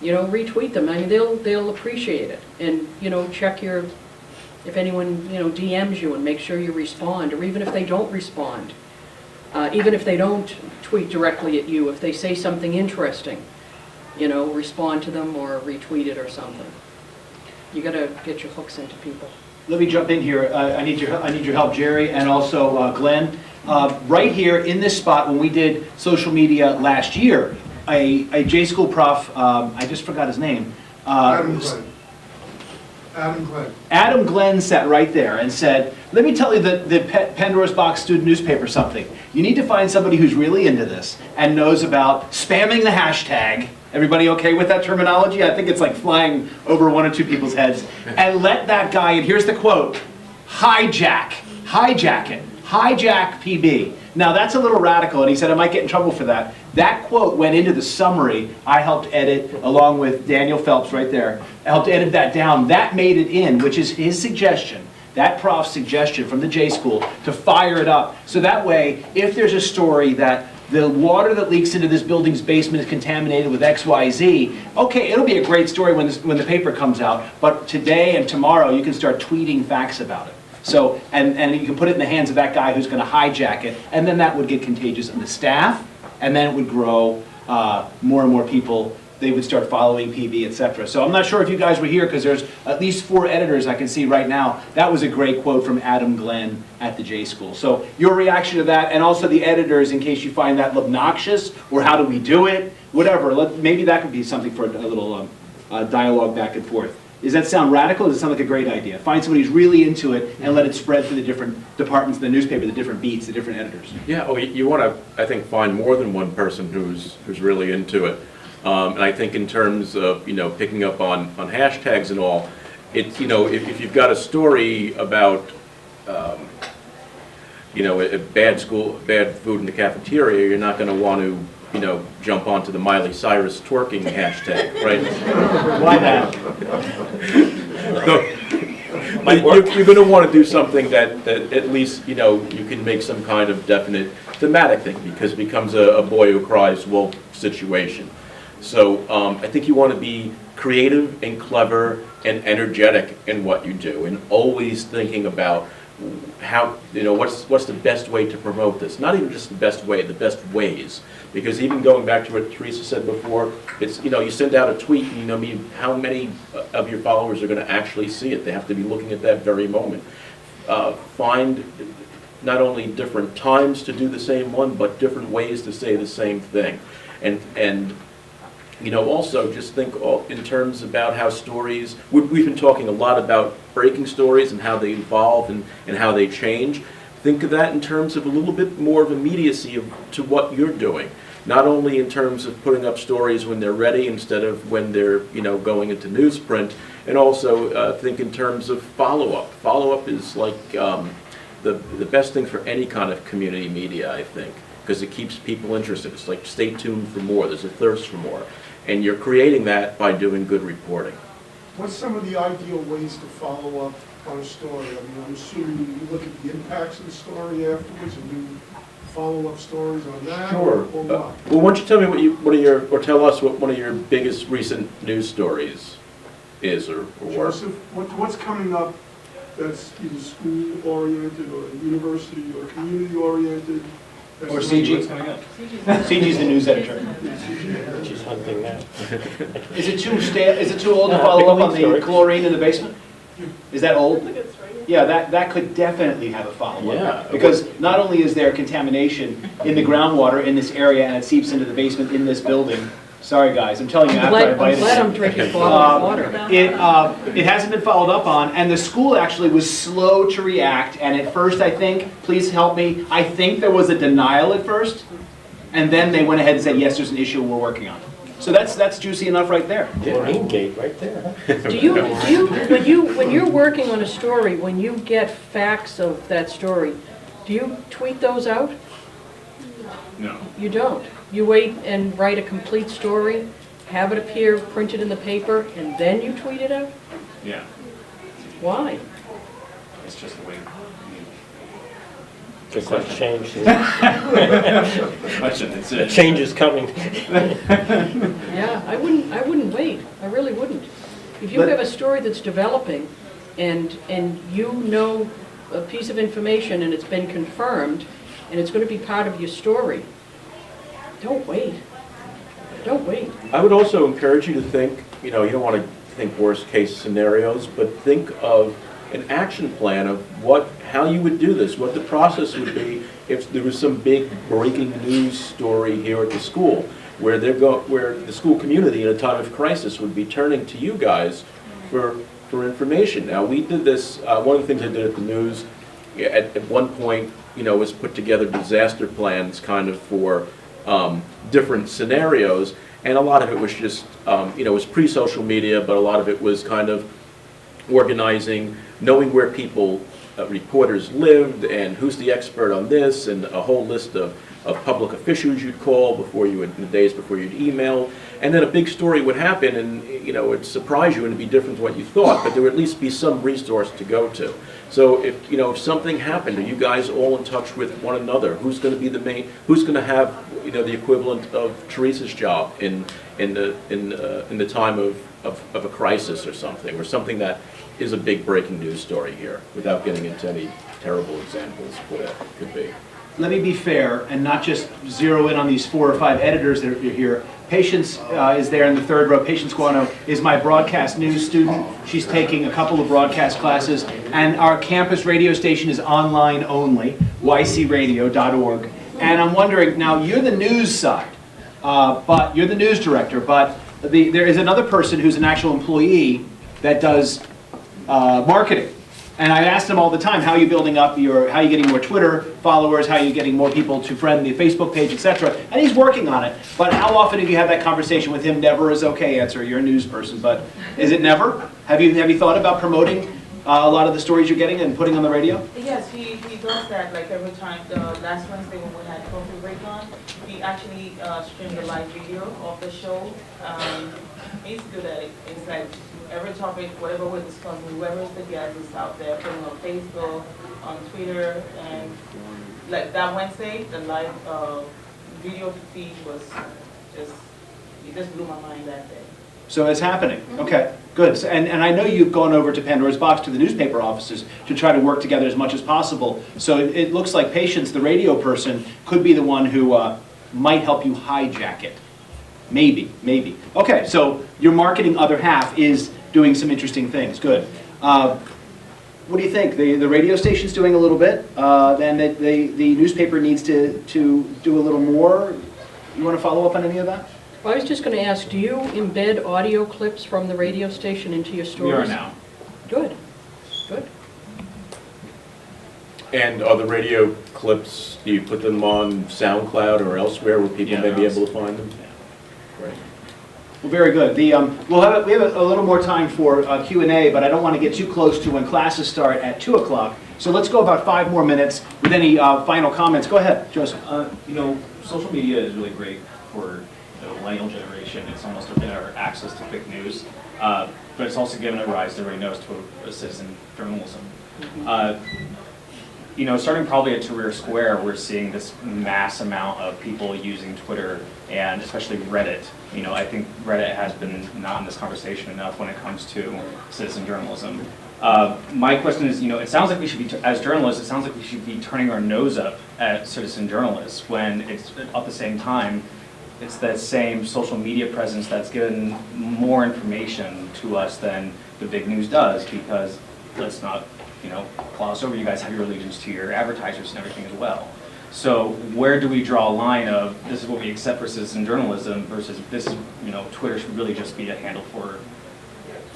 You know, retweet them. I mean, they'll appreciate it. And, you know, check if anyone, you know, DMs you, and make sure you respond, or even if they don't respond, even if they don't tweet directly at you, if they say something interesting, you know, respond to them or retweet it or something. You gotta get your hooks into people. Let me jump in here. I need your help, Jere, and also Glenn. Right here in this spot, when we did social media last year, a J School prof, I just forgot his name. Adam Glenn sat right there and said, let me tell you the Pandora's Box student newspaper something. You need to find somebody who's really into this and knows about spamming the hashtag. Everybody okay with that terminology? I think it's like flying over one or two people's heads. And let that guy, and here's the quote, hijack it, hijack PB. Now that's a little radical, and he said I might get in trouble for that. That quote went into the summary I helped edit along with Daniel Phelps right there. I helped edit that down. That made it in, which is his suggestion, that prof's suggestion from the J School, to fire it up. So that way, if there's a story that the water that leaks into this building's basement is contaminated with XYZ, okay, it'll be a great story when the paper comes out, but today and tomorrow you can start tweeting facts about it. So, and you can put it in the hands of that guy who's going to hijack it, and then that would get contagious in the staff, and then it would grow, more and more people, they would start following PB, etc. So I'm not sure if you guys were here, because there's at least 4 editors I can see right now. That was a great quote from Adam Glenn at the J School. So your reaction to that, and also the editors, in case you find that obnoxious, or how do we do it, whatever. Maybe that could be something for a little dialogue back and forth. Does that sound radical, or does it sound like a great idea? Find somebody who's really into it and let it spread through the different departments of the newspaper, the different beats, the different editors. Yeah, oh, you want to, I think, find more than one person who's really into it. And I think in terms of, you know, picking up on hashtags and all, it's, you know, if you've got a story about, you know, a bad food in the cafeteria, you're not going to want to, you know, jump onto the Miley Cyrus twerking hashtag, right? Why that? You're going to want to do something that at least, you know, you can make some kind of definite thematic thing, because it becomes a boy who cries wolf situation. So I think you want to be creative and clever and energetic in what you do, and always thinking about how, what's the best way to promote this? Not even just the best way, the best ways. Because even going back to what Teresa said before, it's, you send out a tweet, and how many of your followers are going to actually see it? They have to be looking at that very moment. Find not only different times to do the same one, but different ways to say the same thing. And also just think in terms about how stories, we've been talking a lot about breaking stories and how they evolve and how they change. Think of that in terms of a little bit more of immediacy to what you're doing. Not only in terms of putting up stories when they're ready instead of when they're, going into newsprint, and also think in terms of follow-up. Follow-up is like the best thing for any kind of community media, I think, because it keeps people interested. It's like stay tuned for more. There's a thirst for more. And you're creating that by doing good reporting. What's some of the ideal ways to follow up on a story? I mean, I'm assuming you look at the impacts of the story afterwards and do follow-up stories on that? Sure. Or what? Well, why don't you tell me or tell us what one of your biggest recent news stories is or were? Joseph, what's coming up that's either school-oriented or university or community-oriented? Or CG? CG's the news editor. She's hunting now. Is it too old to follow up on the chlorine in the basement? Is that old? Yeah, that could definitely have a follow-up. Yeah. Because not only is there contamination in the groundwater in this area and it seeps into the basement in this building. Sorry, guys, I'm telling you after I bite it. I'm glad I'm drinking bottled water. It hasn't been followed up on, and the school actually was slow to react, and at first I think, please help me, I think there was a denial at first, and then they went ahead and said, yes, there's an issue we're working on. So that's juicy enough right there. Chlorine gate right there. When you're working on a story, when you get facts of that story, do you tweet those out? No. You don't. You wait and write a complete story, have it appear printed in the paper, and then you tweet it out? Yeah. Why? It's just the way. Because that's changed. Question. It's it. Change is coming. Yeah, I wouldn't wait. I really wouldn't. If you have a story that's developing and you know a piece of information and it's been confirmed and it's going to be part of your story, don't wait. Don't wait. I would also encourage you to think, you don't want to think worst case scenarios, but think of an action plan of how you would do this, what the process would be if there was some big breaking news story here at the school, where the school community in a time of crisis would be turning to you guys for information. Now, we did this, one of the things I did at the news, at one point, was put together disaster plans kind of for different scenarios, and a lot of it was just, it was pre-social media, but a lot of it was kind of organizing, knowing where reporters lived, and who's the expert on this, and a whole list of public officials you'd call in the days before you'd email, and then a big story would happen, and it'd surprise you and it'd be different to what you thought, but there would at least be some resource to go to. So if something happened, are you guys all in touch with one another? Who's going to be who's going to have the equivalent of Teresa's job in the time of a crisis or something that is a big breaking news story here, without getting into any terrible examples of what that could be. Let me be fair and not just zero in on these 4 or 5 editors that are here. Patience is there in the third row. Patience Guano is my broadcast news student. She's taking a couple of broadcast classes, and our campus radio station is online only, ycradio.org. And I'm wondering, now you're the news side, but you're the news director, but there is another person who's an actual employee that does marketing. And I ask them all the time, how are you building up how are you getting more Twitter followers, how are you getting more people to friend the Facebook page, etc. And he's working on it. But how often have you had that conversation with him? Never is okay answer, you're a news person, but is it never? Have you thought about promoting a lot of the stories you're getting and putting on the radio? Yes, he does that, like every time. The last Wednesday when we had Coffee Break on, he actually streamed a live video of the show. He's good at it. It's like every topic, whatever we're discussing, whoever's the guest is out there, putting on Facebook, on Twitter, and like that Wednesday, the live video feed was just, it just blew my mind that day. So it's happening. Okay, good. And I know you've gone over to Pandora's Box, to the newspaper offices, to try to work together as much as possible. So it looks like Patience, the radio person, could be the one who might help you hijack it. Maybe, maybe. Okay, so your marketing other half is doing some interesting things. Good. What do you think? The radio station's doing a little bit, then the newspaper needs to do a little more. You want to follow up on any of that? I was just going to ask, do you embed audio clips from the radio station into your stories? We are now. Good, good. And are the radio clips, do you put them on SoundCloud or elsewhere where people Yeah, may be they're able to find them? Great. Well, very good. We have a little more time for Q&A, but I don't want to get too close to when classes start at 2 o'clock. So let's go about 5 more minutes with any final comments. Go ahead, Joseph. Social media is really great for the millennial generation. It's almost our access to quick news, but it's also given a rise, everybody knows, to a citizen journalism. Starting probably at Tahrir Square, we're seeing this mass amount of people using Twitter and especially Reddit. I think Reddit has been not in this conversation enough when it comes to citizen journalism. My question is, it sounds like we should be, as journalists, it sounds like we should be turning our nose up at citizen journalists when it's at the same time, it's that same social media presence that's given more information to us than the big news does, because let's not, gloss over, you guys have your allegiance to your advertisers and everything as well. So where do we draw a line of this is what we accept for citizen journalism versus this is, Twitter should really just be a handle for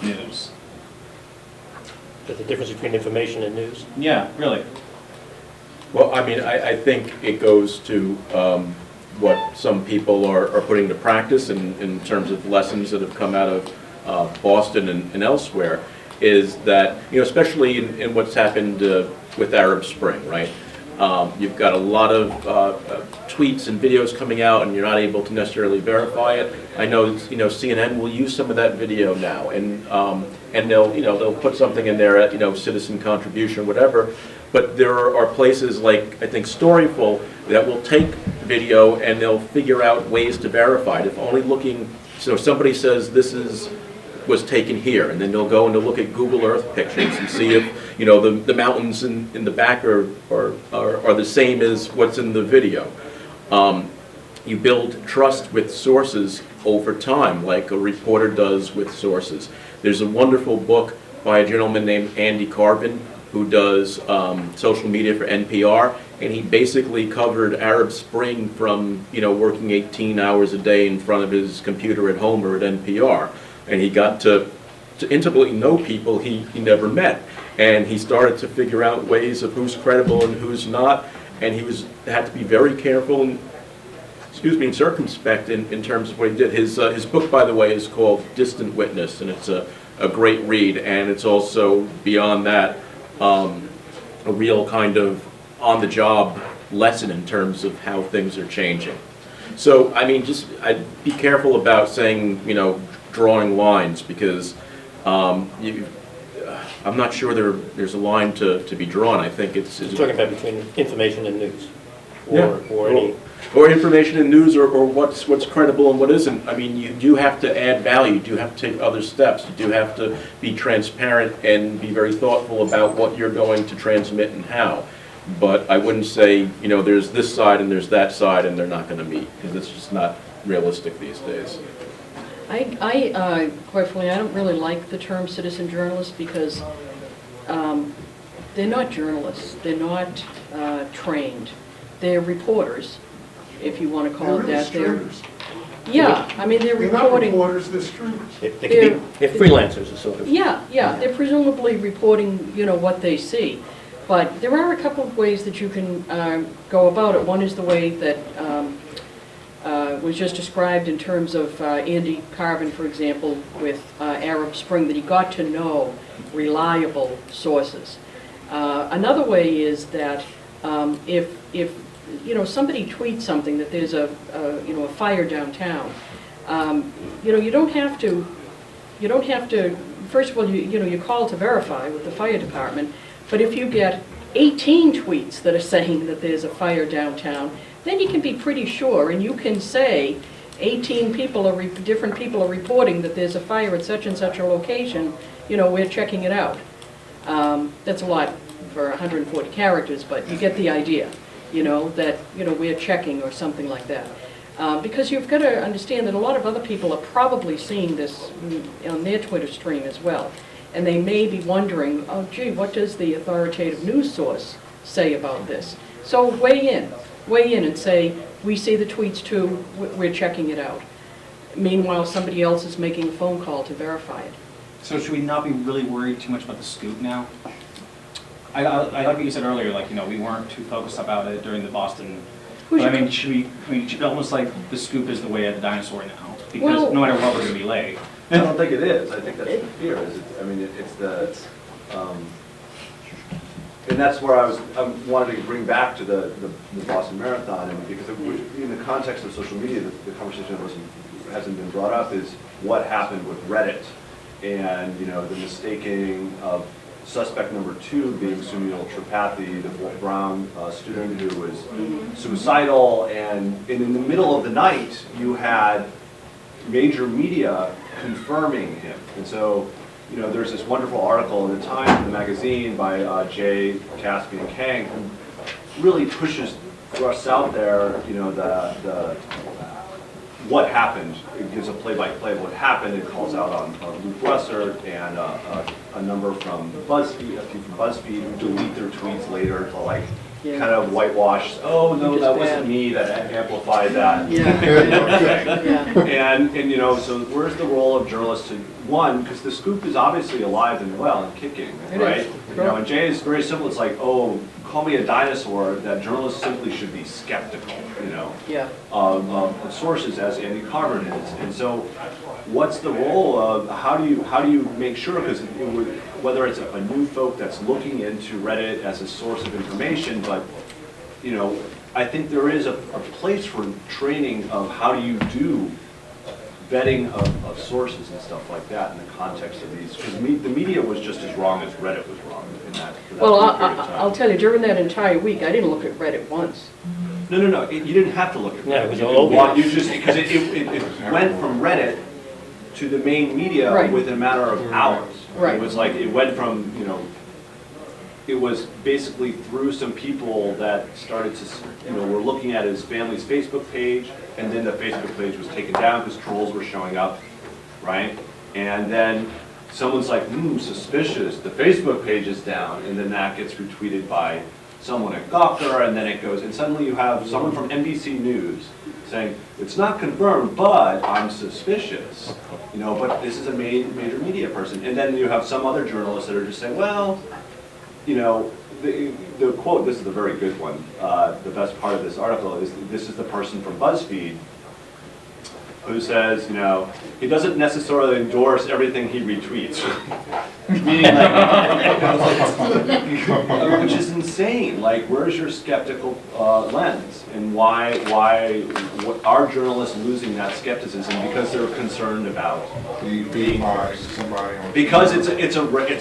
news? There's a difference between information and news. Yeah, really. Well, I think it goes to what some people are putting to practice in terms of lessons that have come out of Boston and elsewhere, is that, especially in what's happened with Arab Spring, right? You've got a lot of tweets and videos coming out, and you're not able to necessarily verify it. I know, CNN will use some of that video now, and they'll put something in there at, citizen contribution or whatever. But there are places like, I think, Storyful that will take video and they'll figure out ways to verify it. If only looking, so somebody says this was taken here, and then they'll go and they'll look at Google Earth pictures and see if the mountains in the back are the same as what's in the video. You build trust with sources over time, like a reporter does with sources. There's a wonderful book by a gentleman named Andy Carvin who does social media for NPR, and he basically covered Arab Spring from working 18 hours a day in front of his computer at home or at NPR. And he got to intimately know people he never met. And he started to figure out ways of who's credible and who's not. And he had to be very careful and, and circumspect in terms of what he did. His book, by the way, is called Distant Witness, and it's a great read. And it's also, beyond that, a real kind of on-the-job lesson in terms of how things are changing. So, I'd be careful about saying, drawing lines, because I'm not sure there's a line to be drawn. I think it's You're talking about between information and news, or information and news, or what's credible and what isn't. You do have to add value. You do have to take other steps. You do have to be transparent and be very thoughtful about what you're going to transmit and how. But I wouldn't say there's this side and there's that side and they're not going to meet, because it's just not realistic these days. I quite frankly, I don't really like the term citizen journalist, because they're not journalists. They're not trained. They're reporters, if you want to call it that. They're They're not reporting. reporters, they're streamers. They're freelancers, sort of. Yeah, they're presumably reporting, what they see. But there are a couple of ways that you can go about it. One is the way that was just described in terms of Andy Carvin, for example, with Arab Spring, that he got to know reliable sources. Another way is that if somebody tweets something that there's a fire downtown, you don't have to. first of all, you call to verify with the fire department, but if you get 18 tweets that are saying that there's a fire downtown, then you can be pretty sure, and you can say 18 people different people are reporting that there's a fire at such and such a location, we're checking it out. That's a lot for 140 characters, but you get the idea, that, we're checking or something like that. Because you've got to understand that a lot of other people are probably seeing this on their Twitter stream as well. And they may be wondering, oh gee, what does the authoritative news source say about this? So weigh in and say, we see the tweets too, we're checking it out. Meanwhile, somebody else is making a phone call to verify it. So should we not be really worried too much about the scoop now? I like what you said earlier, like, we weren't too focused about it during the Boston. But I mean, should we almost like the scoop is the way of the dinosaur now? Because no matter what, we're going to be late. I don't think it is. I think that's the fear. And that's where I wanted to bring back to the Boston Marathon, and because in the context of social media, the conversation hasn't been brought up is what happened with Reddit, and the mistaking of suspect number 2 being Sunil Tripathi, the Brown student who was suicidal, and in the middle of the night you had major media confirming him. And so, there's this wonderful article in the Times, in the magazine, by Jay, Caspi, and Kang, who really pushes thrusts out there, the what happened. It gives a play-by-play of what happened. It calls out on Luke Russert and a number from BuzzFeed, a few from BuzzFeed, who delete their tweets later to kind of whitewash. Oh no, that wasn't me. That amplified that. And so where's the role of journalists to because the scoop is obviously alive and well and kicking, right? And Jay is very simple. It's like, oh, call me a dinosaur. That journalists simply should be skeptical, of sources, as Andy Carver is. And so, what's the role of how do you make sure, because whether it's a new folk that's looking into Reddit as a source of information, but I think there is a place for training of how do you do vetting of sources and stuff like that in the context of these, because the media was just as wrong as Reddit was wrong in that. Well, I'll tell you, during that entire week, I didn't look at Reddit once. No. You didn't have to look at Reddit. Yeah, it was all over. You just because it went from Reddit to the main media within a matter of hours. Right. It was like it went from it was basically through some people that started to were looking at his family's Facebook page, and then the Facebook page was taken down because trolls were showing up, right? And then someone's like, suspicious, the Facebook page is down, and then that gets retweeted by someone at Gawker, and then it goes, and suddenly you have someone from NBC News saying, it's not confirmed, but I'm suspicious, but this is a major media person. And then you have some other journalists that are just saying, well, the quote, this is a very good one, the best part of this article is, this is the person from BuzzFeed who says, he doesn't necessarily endorse everything he retweets. Meaning which is insane. Where's your skeptical lens? And why are journalists losing that skepticism? Because they're concerned about being because it's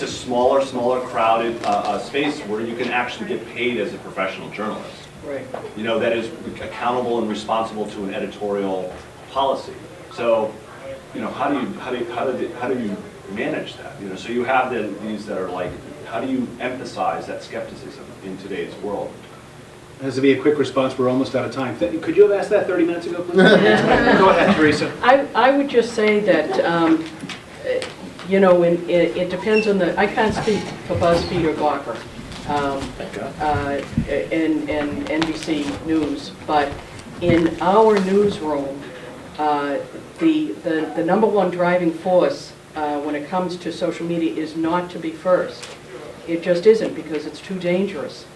a smaller crowded space where you can actually get paid as a professional journalist. Right. That is accountable and responsible to an editorial policy. So, how do you manage that? So you have these that are how do you emphasize that skepticism in today's world? Has to be a quick response. We're almost out of time. Could you have asked that 30 minutes ago, please? Go ahead, Teresa. I would just say that it depends on I can't speak for BuzzFeed or Gawker and NBC News, but in our newsroom, the number one driving force when it comes to social media is not to be first. It just isn't, because it's too dangerous.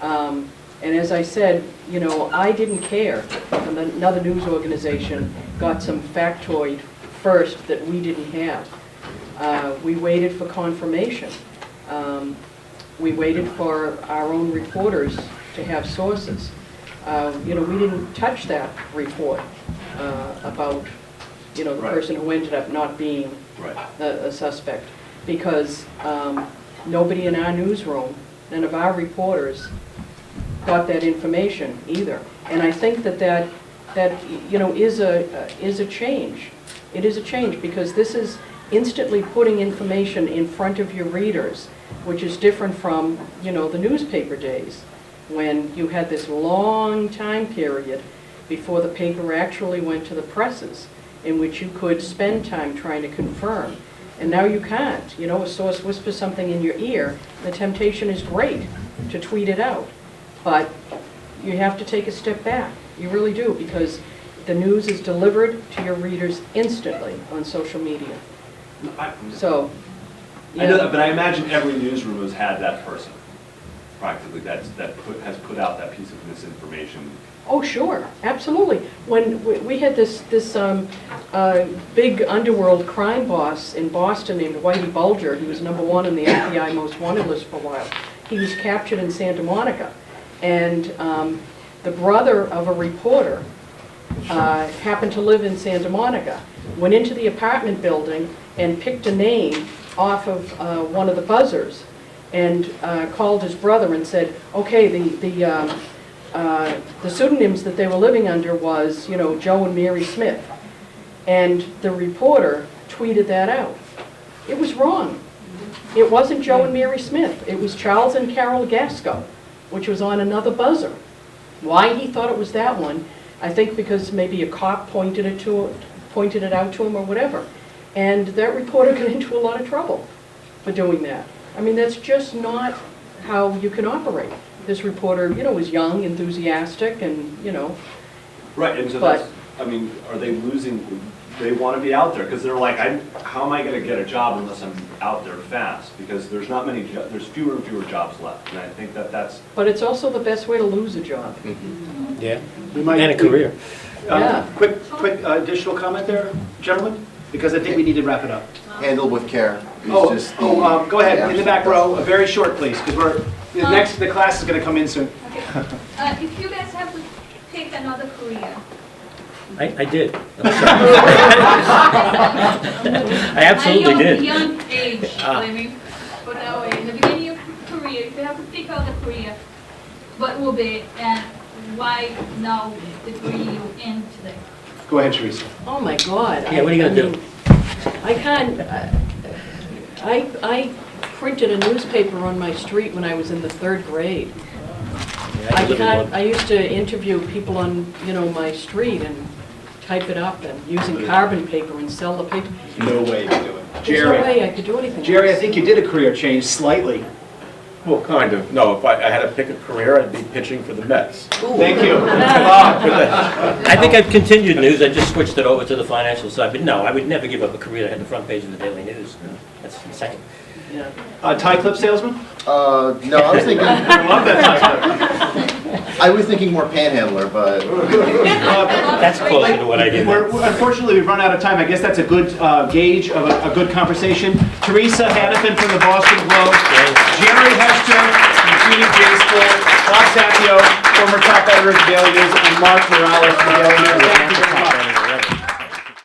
And as I said, I didn't care if another news organization got some factoid first that we didn't have. We waited for confirmation. We waited for our own reporters to have sources. We didn't touch that report about the person who ended up not being a suspect. because nobody in our newsroom, none of our reporters got that information either. And I think that you know, is a change. It is a change, because this is instantly putting information in front of your readers, which is different from, you know, the newspaper days, when you had this long time period before the paper actually went to the presses, in which you could spend time trying to confirm. And now you can't. You know, a source whispers something in your ear, the temptation is great to tweet it out. But you have to take a step back. You really do, because the news is delivered to your readers instantly on social media. So, I know yeah. that, but I imagine every newsroom has had that person, practically, has put out that piece of misinformation. Oh, sure, absolutely. When we had this big underworld crime boss in Boston named Whitey Bulger, he was #1 in the FBI most wanted list for a while. He was captured in Santa Monica, and the brother of a reporter happened to live in Santa Monica, went into the apartment building and picked a name off of one of the buzzers, and called his brother and said, okay, the pseudonyms that they were living under was, you know, Joe and Mary Smith. And the reporter tweeted that out. It was wrong. It wasn't Joe and Mary Smith. It was Charles and Carol Gasco, which was on another buzzer. Why he thought it was that one, I think because maybe a cop pointed it out to him or whatever. And that reporter got into a lot of trouble for doing that. I mean, that's just not how you can operate. This reporter, you know, was young, enthusiastic, and, you know. Right, and so that's, I mean, are they losing, they want to be out there, because they're like, how am I going to get a job unless I'm out there fast? Because there's not many, there's fewer and fewer jobs left, and I think that's... But it's also the best way to lose a job. Yeah, We might- and a career. Yeah. Quick additional comment there, gentlemen, because I think we need to wrap it up. Handled with care. Go ahead, Yeah. in the back row, very short, please, because the class is going to come in soon. Okay. If you guys have to pick another career, I did. I absolutely did. young age, living, but that way, in the beginning of your career, if you have to pick out a career, what will be and why now the career you in today? Go ahead, Teresa. Oh, my God. Yeah, what are you going to do? I can't, I printed a newspaper on my street when I was in the 3rd grade. I live in one. I used to interview people on, you know, my street and type it up and using carbon paper and sell the paper. No way you can do it. There's no way I could do anything. Jerry, I else. think you did a career change slightly. Well, kind of. No, if I had to pick a career, I'd be pitching for the Mets. Thank you. I think I've continued news, I just switched it over to the financial side, but no, I would never give up a career that had the front page of the Daily News. That's insane. Yeah. Tie clip salesman? No, I was thinking, I love that tie clip. I was thinking more panhandler, but That's closer to what I did. Unfortunately, we've run out of time. I guess that's a good gauge of a good conversation. Teresa Hanafin from the Boston Globe, Jere, Hester from Cuny J School, Sapio, former top editor of the Daily News, and Mark Morales from the Daily News. Thank you very much.